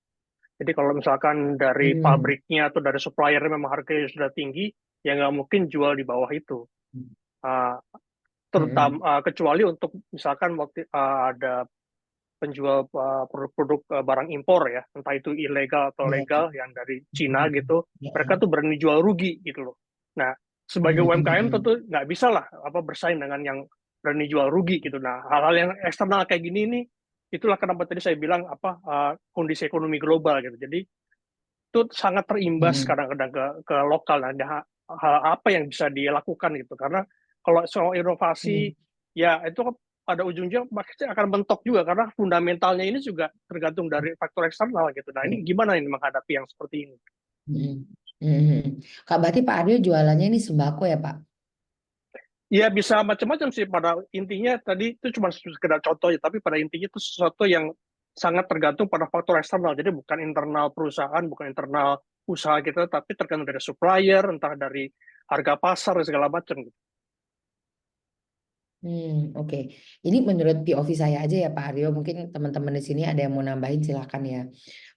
Jadi kalau misalkan dari Hmm. pabriknya atau dari supplier memang harganya sudah tinggi, ya nggak mungkin jual di bawah itu. Uh, Hmm. terutama kecuali untuk misalkan ada penjual produk-produk barang impor ya, entah itu ilegal atau Iya. legal yang dari Cina Hmm. gitu, Ya. mereka tuh berani jual rugi gitu loh. Nah, sebagai UMKM Hmm. tentu nggak bisa lah bersaing dengan yang berani jual rugi gitu. Nah, hal-hal yang eksternal kayak gini nih, itulah kenapa tadi saya bilang kondisi ekonomi global gitu. Jadi itu sangat terimbas Hmm. kadang-kadang ke lokal. Nah, hal apa yang bisa dilakukan gitu. Karena kalau soal inovasi, Hmm. ya itu pada ujungnya pasti akan mentok juga karena fundamentalnya ini juga tergantung dari faktor eksternal gitu. Nah, ini gimana ini menghadapi yang seperti ini? Hmm. Hmm. Kak, berarti Pak Aryo jualannya ini sembako ya Pak? Ya bisa macam-macam sih, pada intinya tadi itu cuma sekedar contoh ya, tapi pada intinya itu sesuatu yang sangat tergantung pada faktor eksternal. Jadi bukan internal perusahaan, bukan internal usaha kita, tapi tergantung dari supplier, entah dari harga pasar dan segala macam gitu. Oke. Ini menurut POV saya aja ya Pak Aryo. Mungkin teman-teman di sini ada yang mau nambahin silakan ya.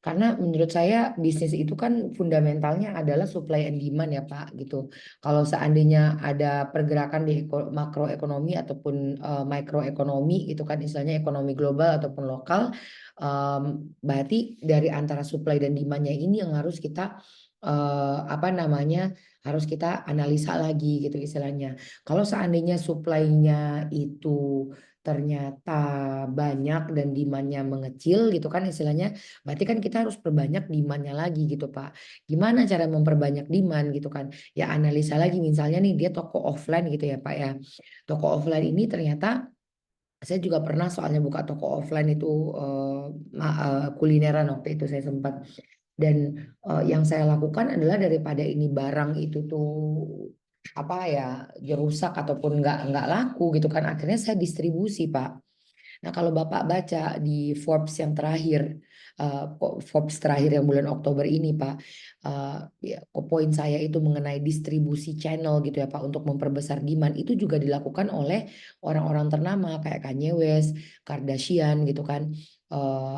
Karena menurut saya bisnis itu kan fundamentalnya adalah supply and demand ya Pak gitu. Kalau seandainya ada pergerakan di makroekonomi ataupun mikroekonomi gitu kan, istilahnya ekonomi global ataupun lokal, berarti dari antara supply dan demandnya ini yang harus kita apa namanya, harus kita analisa lagi gitu istilahnya. Kalau seandainya supply-nya itu ternyata banyak dan demand-nya mengecil gitu kan istilahnya, berarti kan kita harus perbanyak demand-nya lagi gitu Pak. Gimana cara memperbanyak demand gitu kan? Ya analisa lagi, misalnya nih dia toko offline gitu ya Pak ya. Toko offline ini ternyata saya juga pernah soalnya buka toko offline itu kulineran waktu itu saya sempat. Dan yang saya lakukan adalah daripada ini barang itu tuh apa ya, rusak ataupun nggak laku gitu kan, akhirnya saya distribusi Pak. Nah, kalau Bapak baca di Forbes yang terakhir, Forbes terakhir yang bulan Oktober ini, Pak, ya, poin saya itu mengenai distribusi channel gitu ya, Pak, untuk memperbesar demand itu juga dilakukan oleh orang-orang ternama kayak Kanye West, Kardashian gitu kan,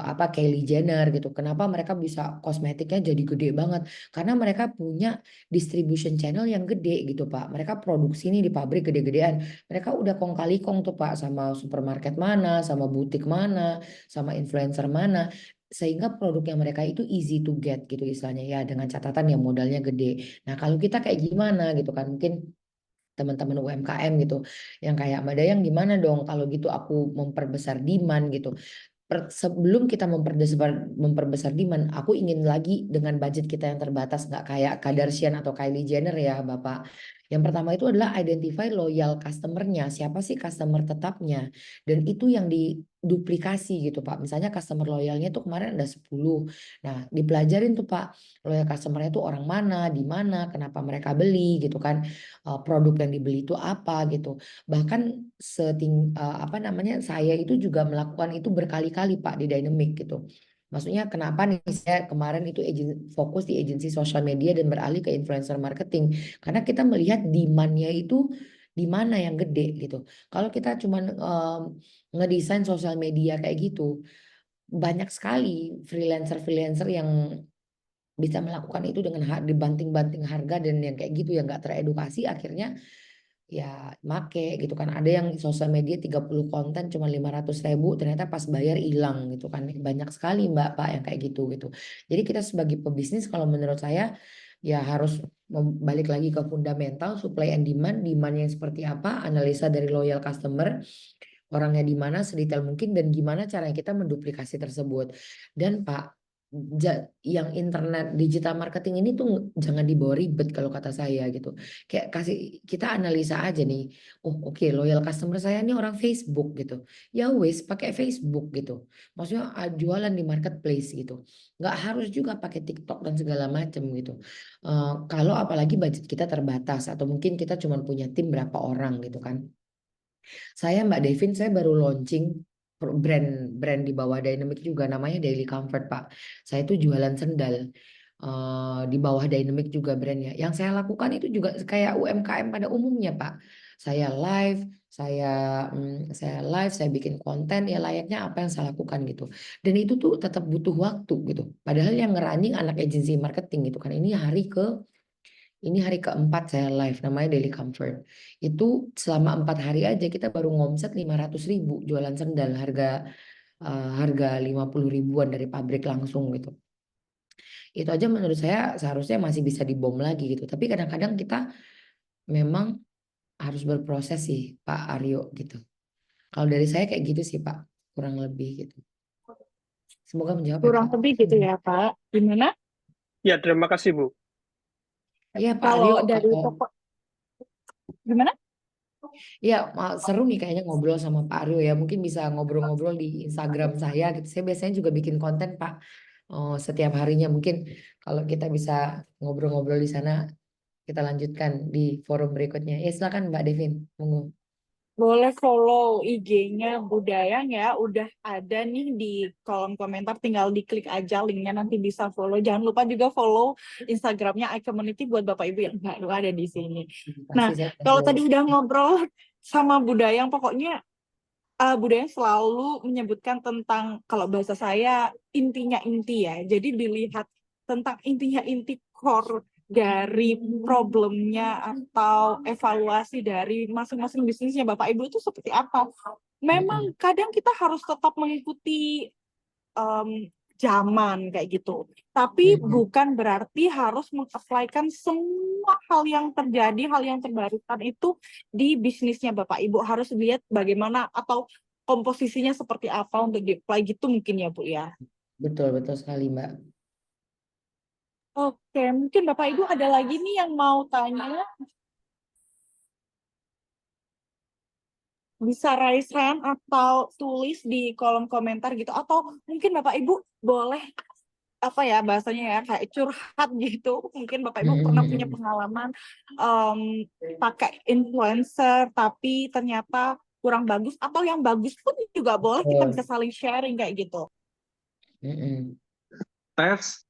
apa Kylie Jenner gitu. Kenapa mereka bisa kosmetiknya jadi gede banget? Karena mereka punya distribution channel yang gede gitu, Pak. Mereka produksi nih di pabrik gede-gedean. Mereka udah kong kali kong tuh Pak sama supermarket mana, sama butik mana, sama influencer mana. Sehingga produknya mereka itu easy to get gitu istilahnya ya, dengan catatan yang modalnya gede. Nah kalau kita kayak gimana gitu kan, mungkin teman-teman UMKM gitu yang kayak Mbak Dayang, gimana dong kalau gitu aku memperbesar demand gitu. Sebelum kita memperbesar demand, aku ingin lagi dengan budget kita yang terbatas, nggak kayak Kardashian atau Kylie Jenner ya Bapak. Yang pertama itu adalah identify loyal customernya, siapa sih customer tetapnya, dan itu yang diduplikasi gitu Pak. Misalnya customer loyalnya tuh kemarin ada 10. Nah, dipelajarin tuh Pak, loyal customernya tuh orang mana, di mana, kenapa mereka beli gitu kan, produk yang dibeli itu apa gitu. Bahkan apa namanya, saya itu juga melakukan itu berkali-kali Pak di Dynamic gitu. Maksudnya kenapa nih saya kemarin itu fokus di agensi sosial media dan beralih ke influencer marketing, karena kita melihat demand-nya itu di mana yang gede gitu. Kalau kita cuma ngedesain sosial media kayak gitu, banyak sekali freelancer-freelancer yang bisa melakukan itu dengan dibanting-banting harga, dan yang kayak gitu yang nggak teredukasi akhirnya ya make gitu kan. Ada yang sosial media 30 konten cuma 500.000, ternyata pas bayar hilang gitu kan. Banyak sekali Mbak Pak yang kayak gitu gitu. Jadi kita sebagai pebisnis kalau menurut saya ya harus balik lagi ke fundamental, supply and demand. Demandnya seperti apa, analisa dari loyal customer, orangnya di mana sedetail mungkin, dan gimana caranya kita menduplikasi tersebut. Dan Pak, yang internet digital marketing ini tuh jangan dibawa ribet kalau kata saya gitu. Kayak kita analisa aja nih. Oh oke, loyal customer saya ini orang Facebook gitu. Ya wes pakai Facebook gitu. Maksudnya jualan di marketplace gitu. Nggak harus juga pakai TikTok dan segala macam gitu. Kalau apalagi budget kita terbatas atau mungkin kita cuma punya tim berapa orang gitu kan. Mbak Devin, saya baru launching brand di bawah Dynamic juga namanya Daily Comfort, Pak. Saya itu jualan sendal di bawah Dynamic juga brandnya. Yang saya lakukan itu juga kayak UMKM pada umumnya, Pak. Saya live, saya bikin konten ya layaknya apa yang saya lakukan gitu. Dan itu tuh tetap butuh waktu gitu. Padahal yang ngerunning anak agency marketing gitu kan. Ini hari keempat saya live, namanya Daily Comfort. Itu selama 4 hari aja kita baru ngomset 500.000 jualan sendal harga 50 ribuan dari pabrik langsung gitu. Itu aja menurut saya seharusnya masih bisa dibom lagi gitu. Tapi kadang-kadang kita memang harus berproses sih Pak Aryo gitu. Kalau dari saya kayak gitu sih Pak, kurang lebih gitu. Semoga menjawab ya Kurang Pak. lebih gitu ya, Pak. Gimana? Ya, terima kasih, Bu. Iya Pak Kalau Aryo, dari toko, gimana? ya seru nih kayaknya ngobrol sama Pak Aryo ya. Mungkin bisa ngobrol-ngobrol di Instagram saya gitu. Saya biasanya juga bikin konten Pak. Setiap harinya mungkin kalau kita bisa ngobrol-ngobrol di sana, kita lanjutkan di forum berikutnya. Ya silakan Mbak Devin. Monggo. Boleh follow IG-nya Budayang ya. Udah ada nih di kolom komentar. Tinggal diklik aja linknya nanti bisa follow. Jangan lupa juga follow Instagramnya iCommunity buat Bapak Ibu yang baru ada di sini. Nah, Pasti saya kalau follow. tadi udah ngobrol sama Budayang, pokoknya Budayang selalu menyebutkan tentang, kalau bahasa saya, intinya inti ya. Jadi dilihat tentang intinya inti core dari problemnya atau evaluasi dari masing-masing bisnisnya Bapak Ibu itu seperti apa. Memang Mm-mm. kadang kita harus tetap mengikuti em, zaman kayak gitu. Tapi Mm-mm. bukan berarti harus mengaplikan semua hal yang terjadi, hal yang terbarukan itu di bisnisnya Bapak Ibu. Harus lihat bagaimana atau komposisinya seperti apa untuk di-apply gitu mungkin ya Bu ya. Betul, betul sekali Mbak. Oke, mungkin Bapak Ibu ada lagi nih yang mau tanya. Bisa raise hand atau tulis di kolom komentar gitu. Atau mungkin Bapak Ibu boleh apa ya bahasanya ya kayak curhat gitu. Mungkin Bapak Ibu pernah punya Mm-mm. pengalaman em, pakai influencer tapi ternyata kurang bagus atau yang bagus pun juga boleh, kita bisa Betul. saling sharing kayak gitu. Mm-mm. Tes.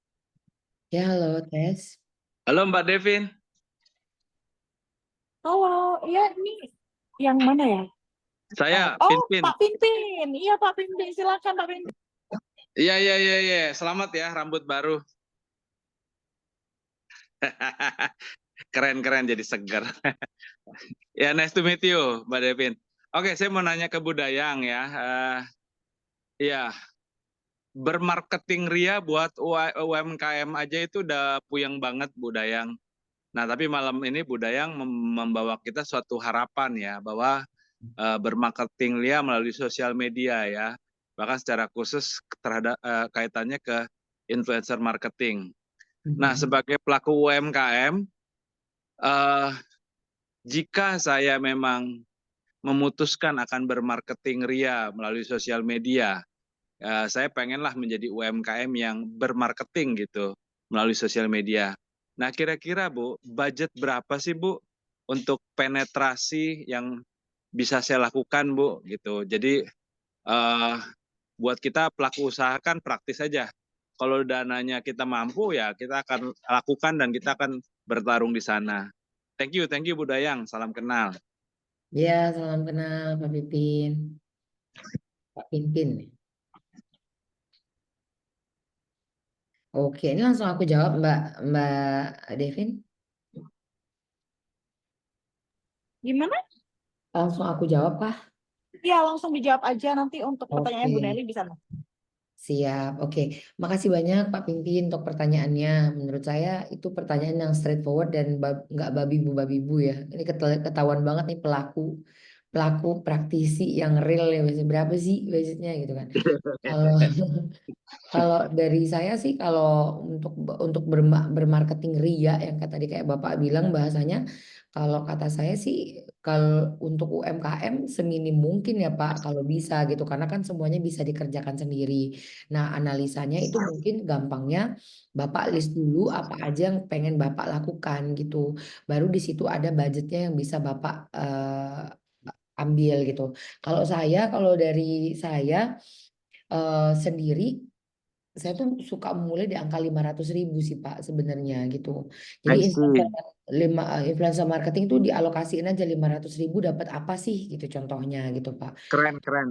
Ya halo Tes. Halo Mbak Devin, Halo, iya ini yang mana ya? saya Oh, Pinpin. Pak Pimpin. Iya Pak Pimpin, silakan Pak Pimpin. Iya. Selamat ya rambut baru. Keren jadi segar. Ya, nice to meet you, Mbak Devin. Oke, saya mau nanya ke Budayang ya. Ya, bermarketing ria buat UMKM aja itu udah puyeng banget Budayang. Nah, tapi malam ini Budayang membawa kita suatu harapan ya, bahwa bermarketing ria melalui sosial media ya. Bahkan secara khusus terhadap kaitannya ke influencer marketing. Nah, sebagai pelaku UMKM, jika saya memang memutuskan akan bermarketing ria melalui sosial media, saya pengenlah menjadi UMKM yang bermarketing gitu melalui sosial media. Nah, kira-kira Bu, budget berapa sih Bu untuk penetrasi yang bisa saya lakukan Bu gitu. Jadi buat kita pelaku usaha kan praktis saja. Kalau dananya kita mampu ya kita akan lakukan dan kita akan bertarung di sana. Thank you Budayang. Salam kenal. Ya salam kenal Pak Pipin. Pak Pimpin. Oke, ini langsung aku jawab Mbak Devin. Gimana? Langsung aku jawab kah? Iya, langsung dijawab aja nanti untuk pertanyaan Bu Oke. Nelly di sana. Siap, oke. Makasih banyak Pak Pimpin untuk pertanyaannya. Menurut saya itu pertanyaan yang straightforward dan nggak babi bu ya. Ini ketahuan banget nih pelaku pelaku praktisi yang real ya, berapa sih budgetnya gitu kan. Kalau kalau dari saya sih, kalau untuk bermarketing ria yang kata tadi kayak Bapak bilang bahasanya, kalau kata saya sih kalau untuk UMKM seminim mungkin ya Pak kalau bisa gitu, karena kan semuanya bisa dikerjakan sendiri. Nah, analisanya itu mungkin gampangnya Bapak list dulu apa aja yang pengen Bapak lakukan gitu. Baru di situ ada budgetnya yang bisa Bapak ambil gitu. Kalau dari saya sendiri, saya tuh suka mulai di angka 500.000 sih Pak sebenarnya gitu. Jadi I see. influencer marketing tuh dialokasiin aja 500.000 dapat apa sih gitu contohnya gitu Pak. Keren, keren.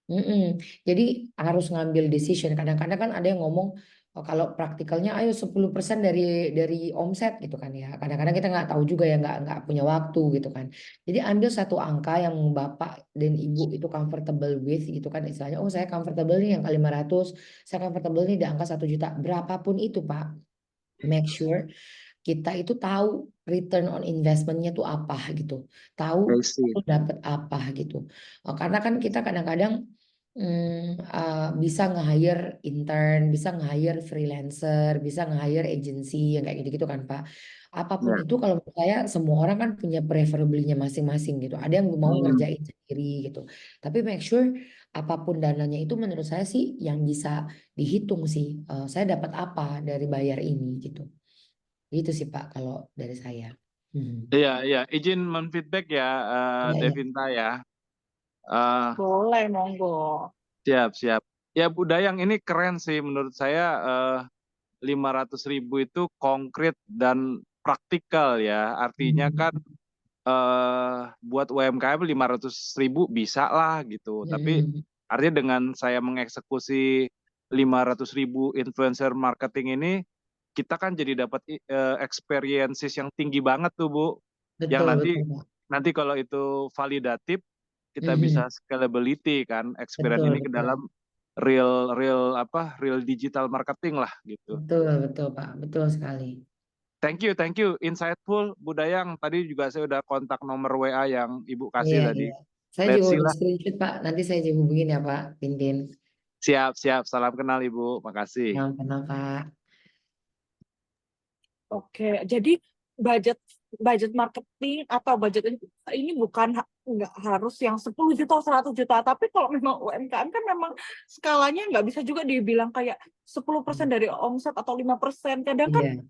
Mm-mm. Jadi harus ngambil decision. Kadang-kadang kan ada yang ngomong, "Oh, kalau praktikalnya ayo 10% dari omset gitu kan ya." Kadang-kadang kita nggak tahu juga ya, nggak punya waktu gitu kan. Jadi ambil satu angka yang Bapak dan Ibu itu comfortable with gitu kan, istilahnya, oh saya comfortable nih yang ke 500, saya comfortable nih di angka 1 juta. Berapapun itu Pak, make sure kita itu tahu return on investmentnya tuh apa gitu, I tahu see. tuh dapat apa gitu. Karena kan kita kadang-kadang bisa nge-hire intern, bisa nge-hire freelancer, bisa nge-hire agency yang kayak gitu-gitu kan Pak. Apapun Ya. itu kalau menurut saya semua orang kan punya preferably-nya masing-masing gitu. Ada yang mau Hmm. ngerjain sendiri gitu. Tapi make sure apapun dananya itu menurut saya sih yang bisa dihitung sih. Saya dapat apa dari bayar ini gitu. Gitu sih Pak kalau dari saya. Iya, iya. Izin menfeedback ya, Iya, iya. Devinta ya. Eh, Boleh, monggo. siap, siap. Ya, Bu Dayang ini keren sih menurut saya. 500.000 itu konkret dan praktikal ya. Artinya kan buat UMKM 500.000 bisa lah gitu. Tapi artinya dengan saya mengeksekusi 500.000 influencer marketing ini, kita kan jadi dapat experiences yang tinggi banget tuh Bu. Yang Betul, nanti betul Pak. nanti kalau itu validatif, kita Mhm. bisa scalability kan experience Betul, ini ke betul. dalam real digital marketing lah gitu. Betul, betul Pak. Betul sekali. Thank you, insightful Bu Dayang. Tadi juga saya udah kontak nomor WA yang Ibu Iya, kasih tadi. iya. Saya Let's juga see udah lah. screenshot Pak. Nanti saya juga hubungin ya Pak, Tintin. Siap, siap. Salam kenal Ibu. Makasih. Salam kenal Pak. Oke, jadi budget budget marketing atau budget ini bukan nggak harus yang 10 juta, 100 juta, tapi kalau memang UMKM kan memang skalanya nggak bisa juga dibilang kayak 10% dari omset atau 5%. Kadang kan Iya,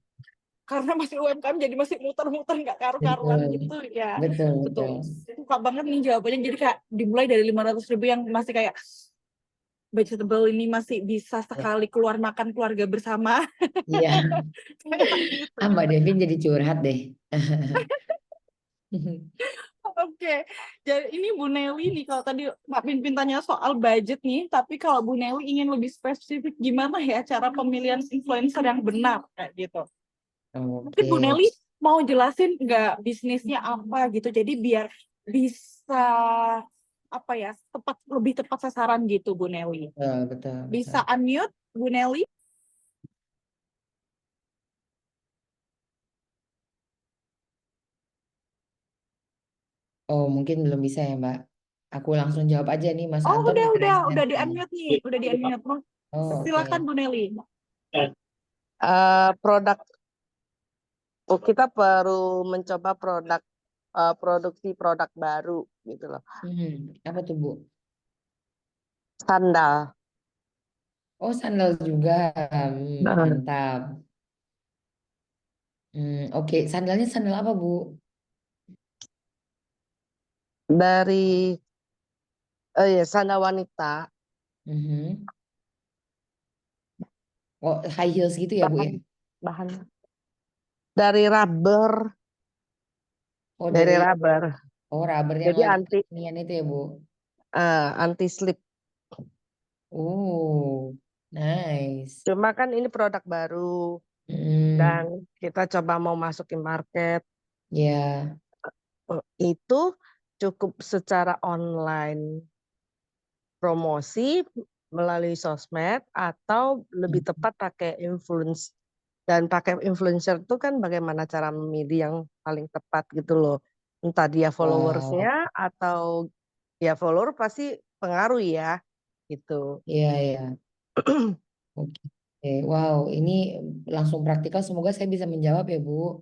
karena masih UMKM jadi masih muter-muter nggak karu-karuan betul. gitu ya. Betul, Betul. betul. Suka banget nih jawabannya. Jadi kayak dimulai dari 500.000 yang masih kayak budgetable, ini masih bisa Ya. sekali keluar makan keluarga bersama. Iya. Kayak gitu. Mbak Devin jadi curhat deh. Oke, jadi ini Bu Nelly nih, kalau tadi Mbak Pinpin tanya soal budget nih, tapi kalau Bu Nelly ingin lebih spesifik, gimana ya cara pemilihan influencer yang benar kayak gitu. Mungkin Bu Oke. Nelly mau jelasin nggak bisnisnya apa gitu, jadi biar bisa apa ya, lebih tepat sasaran gitu Bu Nelly. Betul, betul, Bisa betul. unmute Bu Nelly? Oh, mungkin belum bisa ya Mbak. Aku langsung jawab aja nih, Mas Oh, Anton udah raise udah hand di nih. unmute nih, udah di unmute. Oh, oke. Silakan Bu Nelly. Produk kita baru mencoba produksi produk baru gitu loh, Apa tuh Bu? sandal. Oh, sandal juga. Mantap. Oke, sandalnya sandal apa Bu? Dari ya sandal wanita, Mhm. Oh, high heels gitu ya Bu ya? bahan dari rubber, Oh, dari rubber. rubber yang Jadi lagi kekinian itu ya Bu? anti slip. Oh, nice. Cuma kan ini produk baru dan kita coba mau masukin market. Ya, Itu cukup secara online, promosi melalui sosmed, atau lebih tepat pakai influence. Dan pakai influencer itu kan bagaimana cara memilih yang paling tepat gitu loh. Entah dia Wow. followersnya atau ya follower pasti pengaruh ya gitu. Iya, iya. Oke. Wow, ini langsung praktikal. Semoga saya bisa menjawab ya, Bu.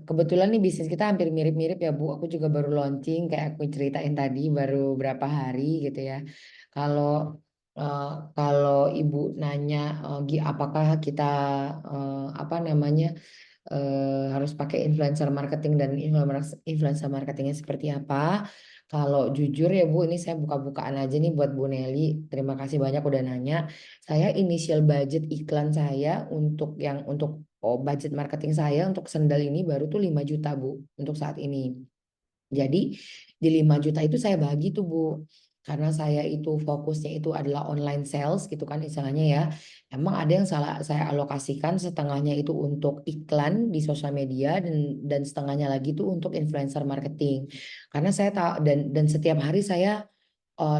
Kebetulan nih bisnis kita hampir mirip-mirip ya, Bu. Aku juga baru launching, kayak aku ceritain tadi, baru berapa hari gitu ya. Kalau eh, kalau Ibu nanya apakah kita apa namanya harus pakai influencer marketing dan influencer marketingnya seperti apa? Kalau jujur ya Bu, ini saya buka-bukaan aja nih buat Bu Nelly. Terima kasih banyak udah nanya. Saya initial budget iklan saya untuk budget marketing saya untuk sendal ini baru tuh 5 juta Bu untuk saat ini. Jadi di 5 juta itu saya bagi tuh Bu. Karena saya itu fokusnya itu adalah online sales gitu kan istilahnya ya. Emang ada yang salah saya alokasikan setengahnya itu untuk iklan di sosial media dan setengahnya lagi tuh untuk influencer marketing. Karena saya tahu dan setiap hari saya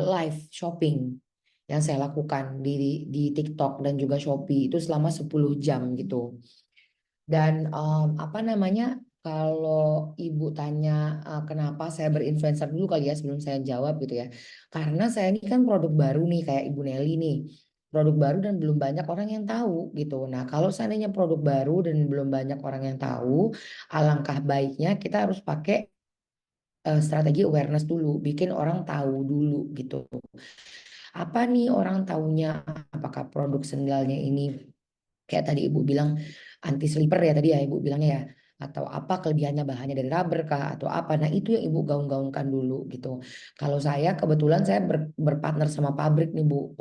live shopping yang saya lakukan di TikTok dan juga Shopee itu selama 10 jam gitu. Dan apa namanya, kalau Ibu tanya kenapa saya berinfluencer dulu kali ya sebelum saya jawab gitu ya. Karena saya ini kan produk baru nih kayak Ibu Nelly nih. Produk baru dan belum banyak orang yang tahu gitu. Nah, kalau seandainya produk baru dan belum banyak orang yang tahu, alangkah baiknya kita harus pakai strategi awareness dulu, bikin orang tahu dulu gitu. Apa nih orang taunya? Apakah produk sendalnya ini kayak tadi Ibu bilang anti slipper ya tadi ya Ibu bilangnya ya, atau apa kelebihannya bahannya dari rubber kah atau apa, nah itu yang Ibu gaung-gaungkan dulu gitu. Kalau saya kebetulan saya berpartner sama pabrik nih Bu.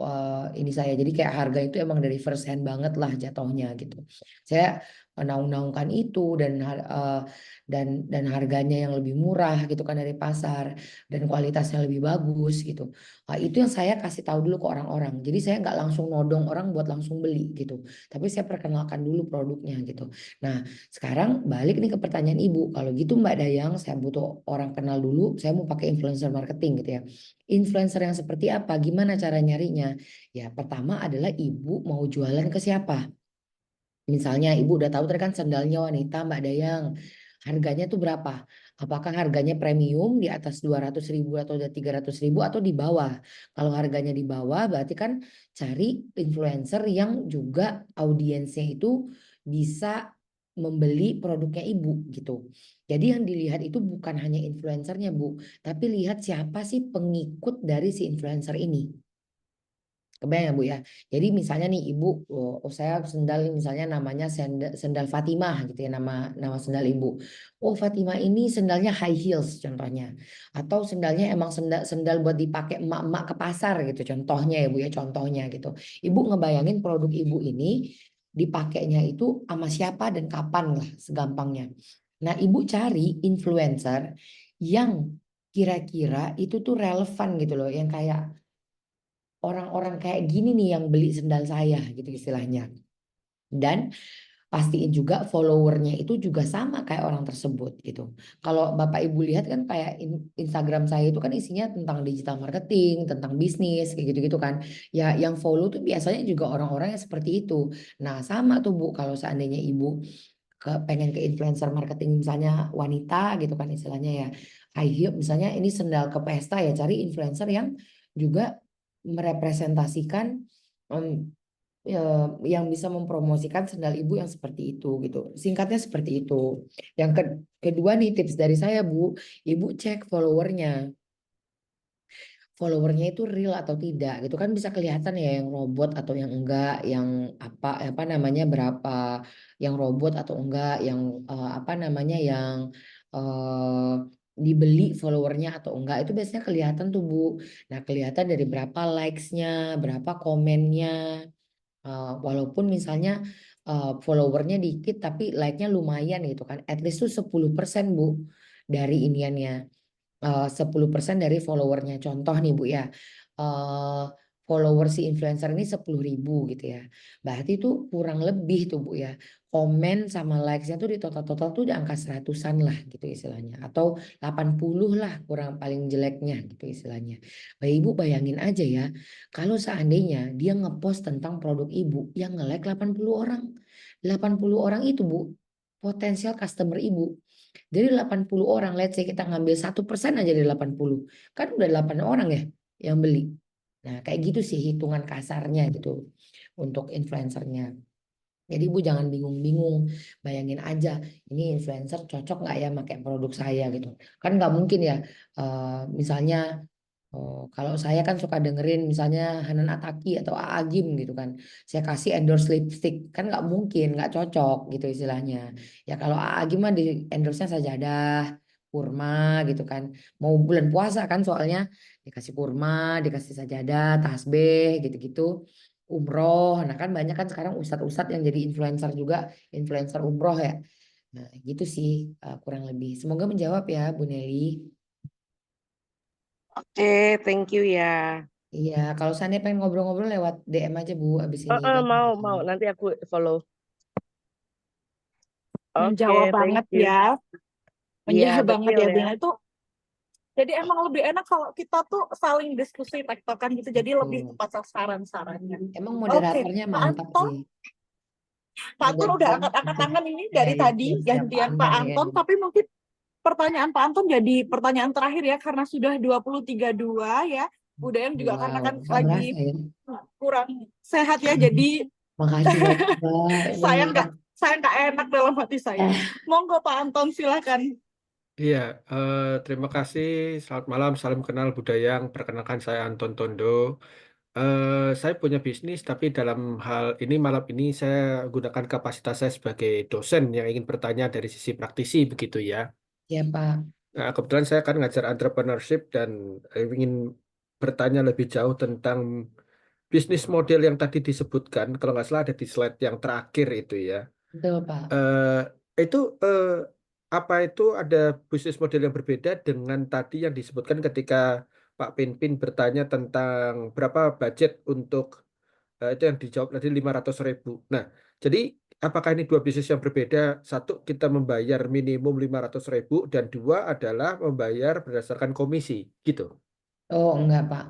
Ini saya jadi kayak harga itu emang dari first hand banget lah jatuhnya gitu. Saya naung-naungkan itu dan harganya yang lebih murah gitu kan dari pasar dan kualitasnya lebih bagus gitu. Itu yang saya kasih tahu dulu ke orang-orang, jadi saya nggak langsung nodong orang buat langsung beli gitu, tapi saya perkenalkan dulu produknya gitu. Nah, sekarang balik nih ke pertanyaan Ibu. Kalau gitu Mbak Dayang, saya butuh orang kenal dulu. Saya mau pakai influencer marketing gitu ya. Influencer yang seperti apa? Gimana cara nyarinya? Ya, pertama adalah Ibu mau jualan ke siapa? Misalnya Ibu udah tahu tadi kan sandalnya wanita Mbak Dayang. Harganya tuh berapa? Apakah harganya premium di atas 200.000 atau 300.000 atau di bawah? Kalau harganya di bawah berarti kan cari influencer yang juga audiensnya itu bisa membeli produknya Ibu gitu. Jadi yang dilihat itu bukan hanya influencernya Bu, tapi lihat siapa sih pengikut dari si influencer ini. Kebayang ya Bu ya. Jadi misalnya nih Ibu, saya sendal misalnya namanya sendal Fatimah gitu ya, nama sendal Ibu. Oh Fatimah ini sendalnya high heels contohnya. Atau sendalnya emang sendal buat dipakai emak-emak ke pasar gitu contohnya ya Bu ya, contohnya gitu. Ibu ngebayangin produk Ibu ini dipakainya itu sama siapa dan kapan lah segampangnya. Nah Ibu cari influencer yang kira-kira itu tuh relevan gitu loh, yang kayak orang-orang kayak gini nih yang beli sendal saya gitu istilahnya. Dan pastiin juga followernya itu juga sama kayak orang tersebut gitu. Kalau Bapak Ibu lihat kan kayak Instagram saya itu kan isinya tentang digital marketing, tentang bisnis kayak gitu-gitu kan. Ya yang follow tuh biasanya juga orang-orang yang seperti itu. Nah sama tuh Bu, kalau seandainya Ibu pengen ke influencer marketing misalnya wanita gitu kan istilahnya ya, high heel misalnya, ini sendal ke pesta ya, cari influencer yang juga merepresentasikan em, yang bisa mempromosikan sendal Ibu yang seperti itu gitu. Singkatnya seperti itu. Yang kedua nih tips dari saya Bu, Ibu cek followernya. Followernya itu real atau tidak gitu kan, bisa kelihatan ya yang robot atau yang enggak, yang apa namanya berapa yang robot atau enggak, yang apa namanya yang eh, dibeli followernya atau enggak, itu biasanya kelihatan tuh Bu. Nah kelihatan dari berapa likes-nya, berapa komennya. Walaupun misalnya followernya dikit tapi like-nya lumayan gitu kan, at least tuh 10% Bu dari iniannya, 10% dari followernya. Contoh nih Bu ya, eh, follower si influencer ini 10.000 gitu ya. Berarti itu kurang lebih tuh Bu ya. Komen sama likes-nya tuh di total-total tuh di angka 100-an lah gitu istilahnya. Atau 80 lah kurang paling jeleknya gitu istilahnya. Bapak Ibu bayangin aja ya, kalau seandainya dia ngepost tentang produk Ibu yang nge-like 80 orang. 80 orang itu Bu, potensial customer Ibu. Dari 80 orang, let's say kita ngambil 1% aja dari 80, kan udah 8 orang ya yang beli. Nah, kayak gitu sih hitungan kasarnya gitu untuk influencernya. Jadi Ibu jangan bingung-bingung, bayangin aja ini influencer cocok nggak ya pakai produk saya gitu. Kan nggak mungkin ya, misalnya kalau saya kan suka dengerin misalnya Hanan Ataki atau A.A. Gim gitu kan, saya kasih endorse lipstick kan nggak mungkin, nggak cocok gitu istilahnya. Ya kalau A.A. Gim mah di endorse-nya sajadah, kurma gitu kan. Mau bulan puasa kan soalnya dikasih kurma, dikasih sajadah, tasbih gitu-gitu umroh. Nah kan banyak kan sekarang ustadz-ustadz yang jadi influencer juga, influencer umroh ya. Nah gitu sih kurang lebih. Semoga menjawab ya Bu Nelly. Oke, thank you ya. Iya, kalau seandainya pengen ngobrol-ngobrol lewat DM aja Bu abis ini kan. Mau nanti aku follow. Oke, Menjawab thank banget you. ya. Iya, Menjawab banget detail ya ya. Bella itu. Jadi emang lebih enak kalau kita tuh saling diskusi tektokan gitu. Jadi lebih Betul. tepat saran-sarannya. Emang Oke, moderatornya Pak mantap Anton. sih. Pak Anton udah Moderatornya angkat-angkat mantap. tangan ini Iya, dari iya, tadi. siap-siap Pak Gantian Pak Anton ya. Anton. Tapi mungkin pertanyaan Pak Anton jadi pertanyaan terakhir ya. Karena sudah 23.2 ya. Budaya juga karena Wow, kan nggak lagi berasa ya. kurang sehat ya. Jadi Makasih banyak Mbak. saya Iya. nggak enak dalam hati saya. Monggo Pak Anton silakan. Iya, terima kasih. Selamat malam, salam kenal Budayang. Perkenalkan saya Anton Tondo. Saya punya bisnis, tapi dalam hal ini malam ini saya gunakan kapasitas saya sebagai dosen yang ingin bertanya dari sisi praktisi begitu ya. Ya Pak. Nah, kebetulan saya akan ngajar entrepreneurship dan ingin bertanya lebih jauh tentang bisnis model yang tadi disebutkan. Kalau nggak salah ada di slide yang terakhir itu ya. Betul Pak. Itu apa itu ada bisnis model yang berbeda dengan tadi yang disebutkan ketika Pak Pinpin bertanya tentang berapa budget untuk itu yang dijawab tadi 500.000. Nah, jadi apakah ini dua bisnis yang berbeda? Satu, kita membayar minimum 500.000 dan dua adalah membayar berdasarkan komisi, gitu. Oh enggak Pak.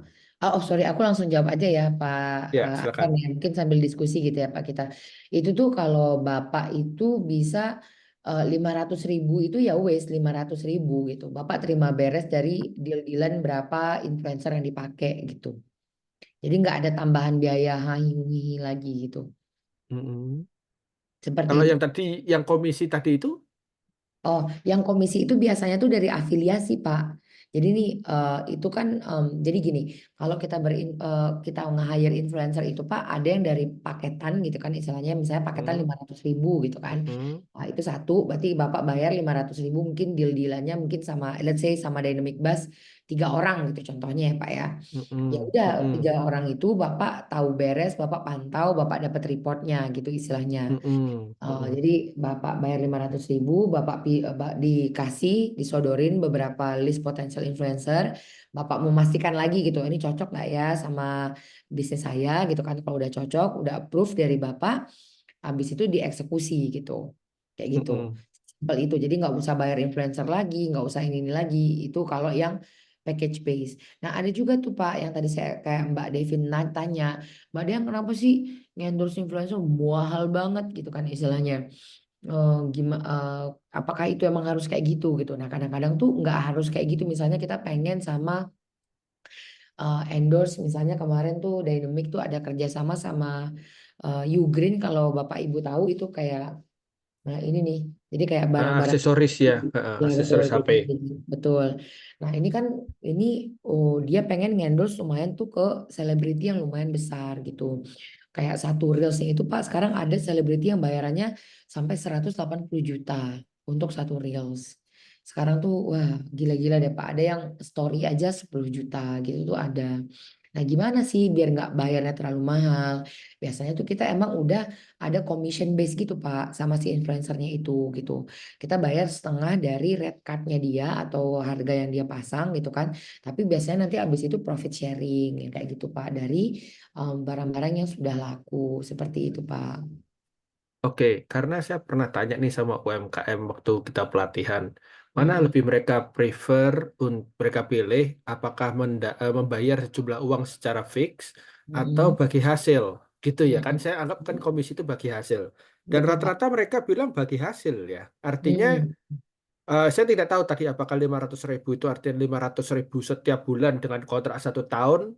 Oh sorry, aku langsung jawab aja ya Pak Ya, Anton silakan. ya. Mungkin sambil diskusi gitu ya Pak kita. Itu tuh kalau Bapak itu bisa 500.000 itu ya wes 500.000 gitu. Bapak terima beres dari deal-dealan berapa influencer yang dipakai gitu. Jadi nggak ada tambahan biaya hihi lagi gitu. Mm-mm. Seperti Kalau itu. yang tadi, yang komisi tadi itu, Oh, yang komisi itu biasanya tuh dari afiliasi, Pak. Jadi nih, itu kan, jadi gini, kalau kita nge-hire influencer itu, Pak, ada yang dari paketan gitu kan, istilahnya misalnya paketan mm, 500.000 gitu kan. mm-mm, Nah, itu satu, berarti Bapak bayar 500.000 mungkin deal-dealannya mungkin sama, let's say sama Dynamic Bus 3 orang gitu contohnya ya, Pak ya. Ya mm-mm, udah mm-mm, 3 orang itu Bapak tahu beres, Bapak pantau, Bapak dapat reportnya gitu istilahnya. mm-mm, mm-mm, Jadi Bapak bayar 500.000, dikasih, disodorin beberapa list potential influencer, Bapak memastikan lagi gitu, ini cocok nggak ya sama bisnis saya gitu kan, kalau udah cocok, udah approve dari Bapak, habis itu dieksekusi gitu, kayak gitu. mm-mm. Simpel itu, jadi nggak usah bayar influencer lagi, nggak usah ini lagi, itu kalau yang package base. Nah ada juga tuh Pak, yang tadi saya kayak Mbak Devin tanya, Mbak Dian kenapa sih ngendorse influencer mahal banget gitu kan istilahnya. Gimana apakah itu emang harus kayak gitu gitu. Nah kadang-kadang tuh nggak harus kayak gitu, misalnya kita pengen sama endorse, misalnya kemarin tuh Dynamic tuh ada kerjasama sama Ugreen, kalau Bapak Ibu tahu itu kayak, nah ini nih, jadi kayak barang-barang. Aksesoris ya, Ya betul, aksesoris HP. betul. Nah ini kan, ini dia pengen ngendorse lumayan tuh ke selebriti yang lumayan besar gitu. Kayak satu reelsnya itu Pak, sekarang ada selebriti yang bayarannya sampai 180 juta untuk satu reels. Sekarang tuh wah gila-gila deh Pak. Ada yang story aja 10 juta gitu tuh ada. Nah gimana sih biar nggak bayarnya terlalu mahal? Biasanya tuh kita emang udah ada commission base gitu Pak sama si influencernya itu gitu. Kita bayar setengah dari red cardnya dia atau harga yang dia pasang gitu kan. Tapi biasanya nanti abis itu profit sharing yang kayak gitu Pak dari barang-barang yang sudah laku seperti itu Pak. Oke, karena saya pernah tanya nih sama UMKM waktu kita pelatihan, mana Mm-mm. lebih mereka prefer, mereka pilih apakah membayar sejumlah uang secara fix atau Mm-mm. bagi hasil, gitu ya kan? Mm-mm. Saya anggap kan komisi itu bagi hasil, dan Betul Pak. rata-rata mereka bilang bagi hasil ya. Artinya Mm. Saya tidak tahu tadi apakah 500.000 itu artinya 500.000 setiap bulan dengan kontrak 1 tahun,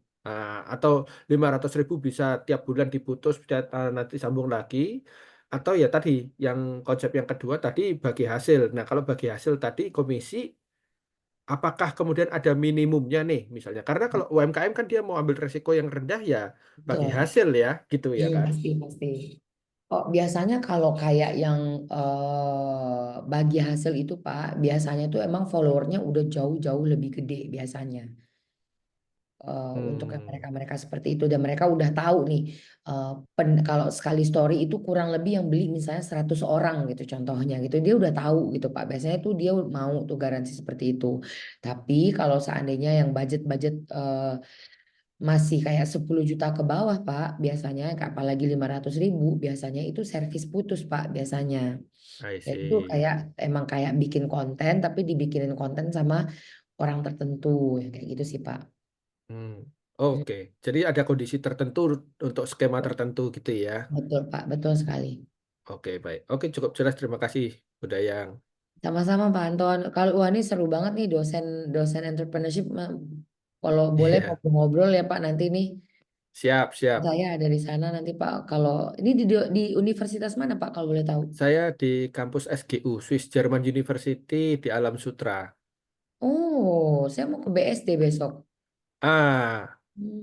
atau 500.000 bisa tiap bulan diputus, bisa nanti sambung lagi, atau ya tadi yang konsep yang kedua tadi bagi hasil. Nah, kalau bagi hasil tadi komisi, apakah kemudian ada minimumnya nih misalnya? Karena kalau UMKM kan dia mau ambil resiko yang rendah ya bagi Betul. hasil ya, gitu ya Iya kan? pasti. Oh, biasanya kalau kayak yang bagi hasil itu Pak, biasanya tuh emang followernya udah jauh-jauh lebih gede biasanya. Untuk yang Hmm, mereka-mereka seperti itu dan mereka udah tahu nih kalau sekali story itu kurang lebih yang beli misalnya 100 orang gitu contohnya gitu dia udah tahu gitu Pak biasanya tuh dia mau tuh garansi seperti itu tapi kalau seandainya yang budget-budget masih kayak 10 juta ke bawah Pak biasanya apalagi 500.000 biasanya itu servis putus Pak biasanya I dan itu see. kayak emang kayak bikin konten tapi dibikinin konten sama orang tertentu ya kayak gitu sih Pak. Hmm, Oke, jadi ada kondisi tertentu untuk skema Hmm. tertentu gitu ya. Betul Pak, betul sekali. Oke, baik. Oke, cukup jelas. Terima kasih, Bu Dayang. Sama-sama Pak Anton. Kalau wah ini seru banget nih dosen dosen entrepreneurship. Kalau boleh Iya, ngobrol-ngobrol ya Pak nanti nih. siap, siap. Saya ada di sana nanti Pak. Kalau ini di universitas mana Pak kalau boleh tahu? Saya di kampus SGU, Swiss German University di Alam Sutra. Oh, saya mau ke BSD besok. Ah,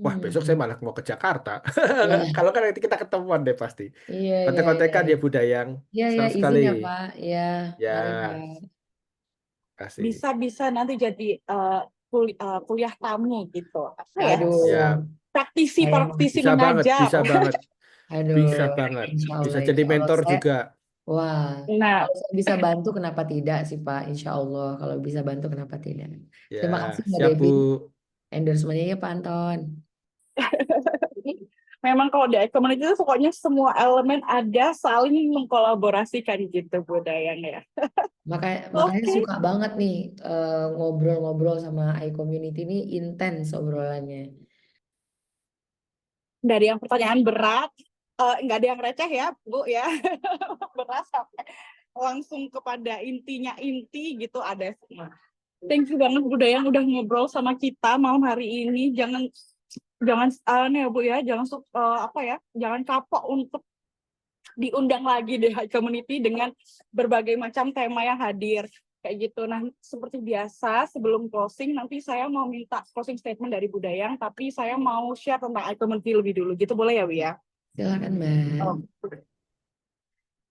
Wah, besok saya Hmm. malah mau ke Jakarta. Wah, Kalau kan nanti kita ketemuan deh pasti. iya iya iya. Kontek-kontekan ya, Bu Dayang. Iya Senang sekali. izin ya Pak. Iya, mari Ya, Pak. kasih. Bisa nanti jadi kuliah tamu gitu. Apa ya? Siap. Aduh, saya Praktisi Bisa banget, mengajar. bisa banget, aduh, bisa banget. Bisa jadi insya Allah mentor saya. juga. Wah, Nah, kalau saya bisa bantu kenapa tidak sih Pak? Insya Allah kalau bisa bantu kenapa tidak? Ya, Terima kasih Mbak siap, Bu. Devi, endorsementnya ya Pak Anton. memang kalau di community itu pokoknya semua elemen ada saling mengkolaborasikan gitu Budayang ya. Makanya Oke. suka banget nih ngobrol-ngobrol sama iCommunity ini intens obrolannya. Dari yang pertanyaan berat, nggak ada yang receh ya, Bu ya. Berat sampai langsung kepada intinya inti gitu ada semua. Thank you banget Budayang udah ngobrol sama kita malam hari ini. Jangan nih ya Bu ya, jangan kapok untuk diundang lagi di High Community dengan berbagai macam tema yang hadir kayak gitu. Nah, seperti biasa sebelum closing nanti saya mau minta closing statement dari Budayang, tapi saya mau share tentang High Community lebih dulu. Gitu boleh ya, Wi ya? Silakan Mbak. Oh.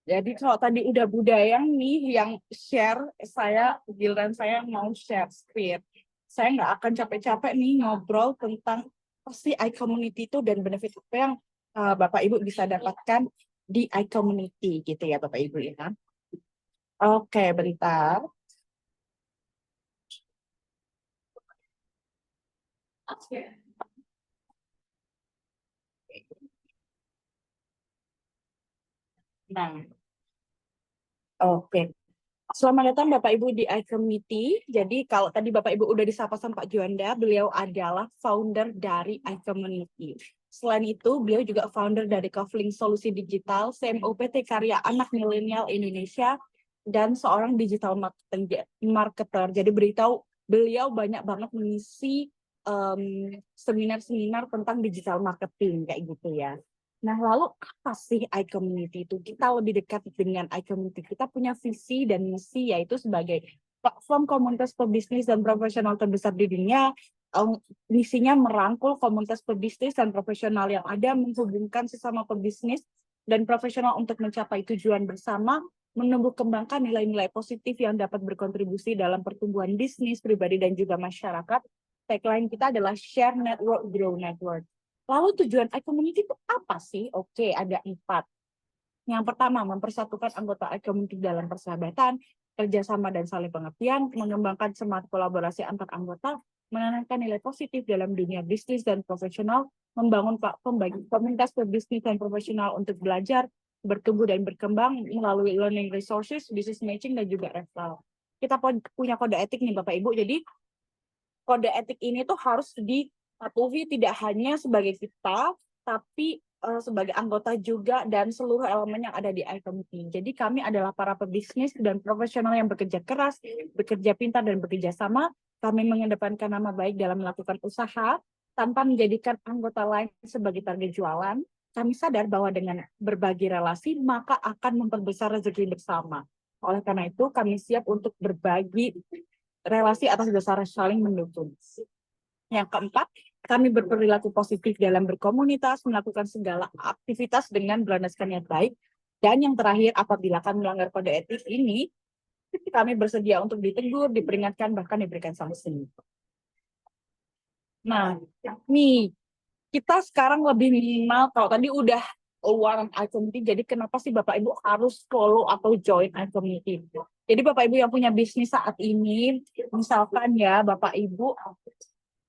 Jadi kalau tadi udah Budayang nih yang share, giliran saya mau share screen. Saya nggak akan capek-capek nih ngobrol tentang pasti iCommunity itu dan benefit apa yang Bapak Ibu bisa dapatkan di iCommunity gitu ya Bapak Ibu ya. Oke, bentar. Nah, oke. Selamat datang Bapak Ibu di iCommunity. Jadi kalau tadi Bapak Ibu udah disapa sama Pak Juanda, beliau adalah founder dari iCommunity. Selain itu, beliau juga founder dari Kofling Solusi Digital, CMOPT Karya Anak Milenial Indonesia, dan seorang digital marketer. Jadi beliau banyak banget mengisi seminar-seminar tentang digital marketing kayak gitu ya. Nah, lalu apa sih iCommunity itu? Kita lebih dekat dengan iCommunity. Kita punya visi dan misi yaitu sebagai platform komunitas pebisnis dan profesional terbesar di dunia. Misinya merangkul komunitas pebisnis dan profesional yang ada, menghubungkan sesama pebisnis dan profesional untuk mencapai tujuan bersama, menumbuh kembangkan nilai-nilai positif yang dapat berkontribusi dalam pertumbuhan bisnis, pribadi, dan juga masyarakat. Tagline kita adalah Share Network, Grow Network. Lalu tujuan iCommunity itu apa sih? Oke, ada 4. Yang pertama, mempersatukan anggota iCommunity dalam persahabatan, kerjasama dan saling pengertian, mengembangkan semangat kolaborasi antar anggota, menanamkan nilai positif dalam dunia bisnis dan profesional, membangun platform bagi komunitas berbisnis dan profesional untuk belajar, bertumbuh dan berkembang melalui learning resources, business matching, dan juga referral. Kita punya kode etik nih Bapak Ibu, jadi kode etik ini tuh harus dipatuhi tidak hanya sebagai kita, tapi sebagai anggota juga dan seluruh elemen yang ada di iCommunity. Jadi kami adalah para pebisnis dan profesional yang bekerja keras, bekerja pintar dan bekerja sama. Kami mengedepankan nama baik dalam melakukan usaha tanpa menjadikan anggota lain sebagai target jualan. Kami sadar bahwa dengan berbagi relasi maka akan memperbesar rezeki bersama. Oleh karena itu kami siap untuk berbagi relasi atas dasar saling mendukung. Yang keempat, kami berperilaku positif dalam berkomunitas, melakukan segala aktivitas dengan berlandaskan niat baik. Dan yang terakhir, apabila kami melanggar kode etik ini, kami bersedia untuk ditegur, diperingatkan, bahkan diberikan sanksi. Nah, nih, kita sekarang lebih minimal, kalau tadi udah luar iCommunity, jadi kenapa sih Bapak Ibu harus follow atau join iCommunity? Jadi Bapak Ibu yang punya bisnis saat ini, misalkan ya Bapak Ibu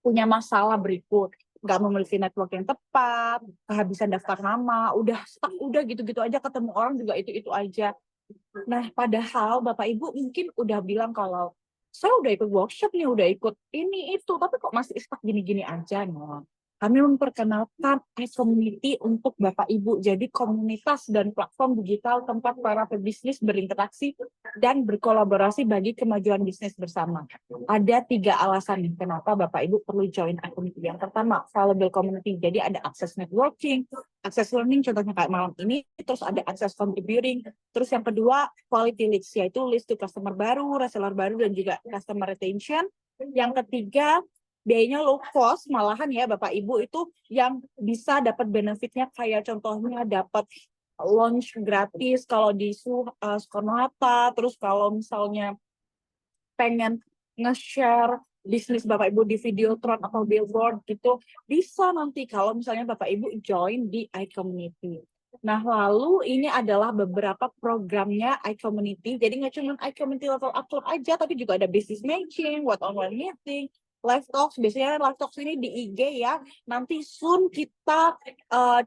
punya masalah berikut, nggak memiliki network yang tepat, kehabisan daftar nama, udah stuck, udah gitu-gitu aja, ketemu orang juga itu-itu aja. Nah, padahal Bapak Ibu mungkin udah bilang kalau saya udah ikut workshop nih, udah ikut ini itu, tapi kok masih stuck gini-gini aja. Nah, kami memperkenalkan iCommunity untuk Bapak Ibu. Jadi komunitas dan platform digital tempat para pebisnis berinteraksi dan berkolaborasi bagi kemajuan bisnis bersama. Ada 3 alasan nih kenapa Bapak Ibu perlu join iCommunity. Yang pertama, valuable community. Jadi ada akses networking, akses learning, contohnya kayak malam ini, terus ada akses contributing. Terus yang kedua, quality leads, yaitu list to customer baru, reseller baru, dan juga customer retention. Yang ketiga, biayanya low cost, malahan ya Bapak Ibu itu yang bisa dapat benefitnya kayak contohnya dapat launch gratis kalau di Soekarno-Hatta, terus kalau misalnya pengen nge-share bisnis Bapak Ibu di Videotron atau Billboard gitu, bisa nanti kalau misalnya Bapak Ibu join di iCommunity. Nah, lalu ini adalah beberapa programnya iCommunity. Jadi nggak cuma iCommunity level up club aja, tapi juga ada business matching, what online meeting, live talks. Biasanya live talks ini di IG ya. Nanti soon kita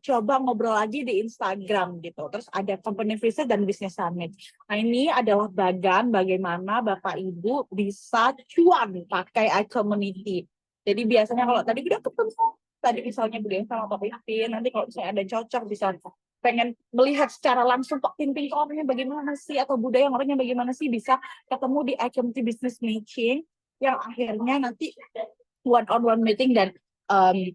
coba ngobrol lagi di Instagram gitu. Terus ada company visit dan business summit. Nah, ini adalah bagan bagaimana Bapak Ibu bisa cuan pakai iCommunity. Jadi biasanya kalau tadi udah ketemu, tadi misalnya Budaya sama Pak Pimpin, nanti kalau misalnya ada cocok bisa pengen melihat secara langsung Pak Pimpin orangnya bagaimana sih, atau Budaya orangnya bagaimana sih, bisa ketemu di iCommunity Business Matching yang akhirnya nanti one-on-one meeting dan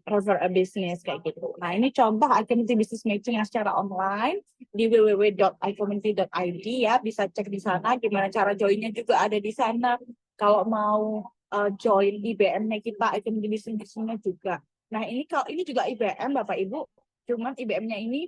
refer a business kayak gitu. Nah, ini contoh iCommunity Business Matching yang secara online di www.icommunity.id ya, bisa cek di sana gimana cara joinnya, juga ada di sana. Kalau mau join IBM-nya kita, iCommunity Business Matching-nya juga. Nah, ini juga IBM Bapak Ibu, cuman IBM-nya ini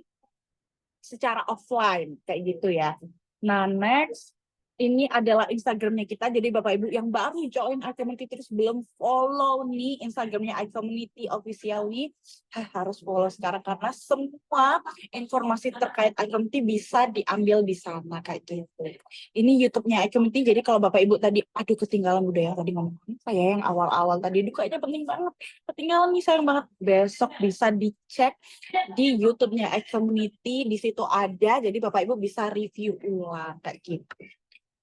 secara offline kayak gitu ya. Nah, next ini adalah Instagramnya kita. Jadi Bapak Ibu yang baru join iCommunity terus belum follow nih Instagramnya iCommunity official nih, harus follow sekarang karena semua informasi terkait iCommunity bisa diambil di sana kayak gitu. Ini YouTube-nya iCommunity. Jadi kalau Bapak Ibu tadi, aduh ketinggalan Budaya tadi ngomong saya yang awal-awal tadi, aduh kayaknya penting banget, ketinggalan nih sayang banget. Besok bisa dicek di YouTube-nya iCommunity, di situ ada. Jadi Bapak Ibu bisa review ulang kayak gitu.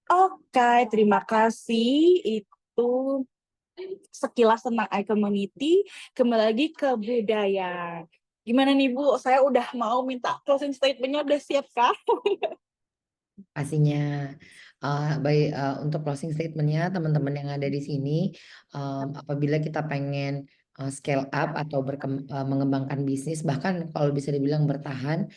Oke, terima kasih. Itu sekilas tentang iCommunity. Kembali lagi ke Budaya. Gimana nih Bu? Saya udah mau minta closing statement-nya, udah siap kah? Pastinya. Untuk closing statement-nya teman-teman yang ada di sini, apabila kita pengen scale up atau mengembangkan bisnis, bahkan kalau bisa dibilang bertahan,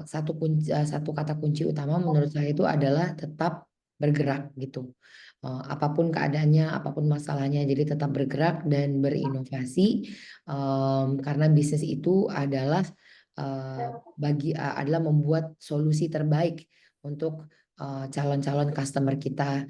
satu kata kunci utama menurut saya itu adalah tetap bergerak gitu. Apapun keadaannya, apapun masalahnya, jadi tetap bergerak dan berinovasi, karena bisnis itu adalah adalah membuat solusi terbaik untuk calon-calon customer kita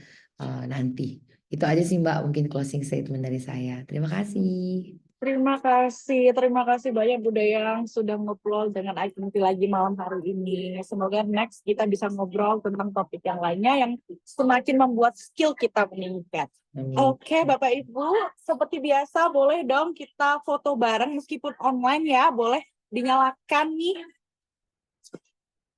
nanti. Itu aja sih Mbak, mungkin closing statement dari saya. Terima kasih. Terima kasih banyak Budaya yang sudah ngobrol dengan iCommunity lagi malam hari ini. Semoga next kita bisa ngobrol tentang topik yang lainnya yang semakin membuat skill kita meningkat. Amin. Oke, Bapak Ibu, seperti biasa boleh dong kita foto bareng meskipun online ya, boleh dinyalakan nih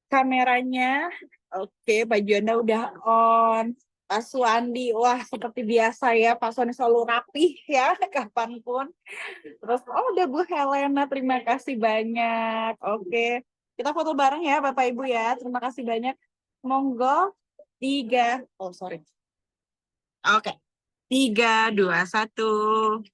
kameranya. Oke, baju Anda udah on. Pak Suandi, wah seperti biasa ya, Pak Suandi selalu rapih ya, kapanpun. Terus, ada Bu Helena, terima kasih banyak. Oke, kita foto bareng ya Bapak Ibu ya, terima kasih banyak. Monggo, 3, sorry. Oke, 3, 2, 1.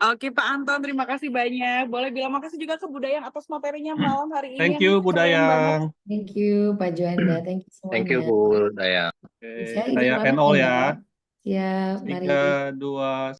Oke Pak Anton, terima kasih banyak. Boleh bilang makasih juga ke Budayang atas materinya malam hari ini Thank yang you, keren banget. Budayang. Thank you Pak Juanda, thank you Thank you, semuanya. Bu Daya. Oke, Saya izin saya pamit end all ya. ya. Siap, mari. 3, 2,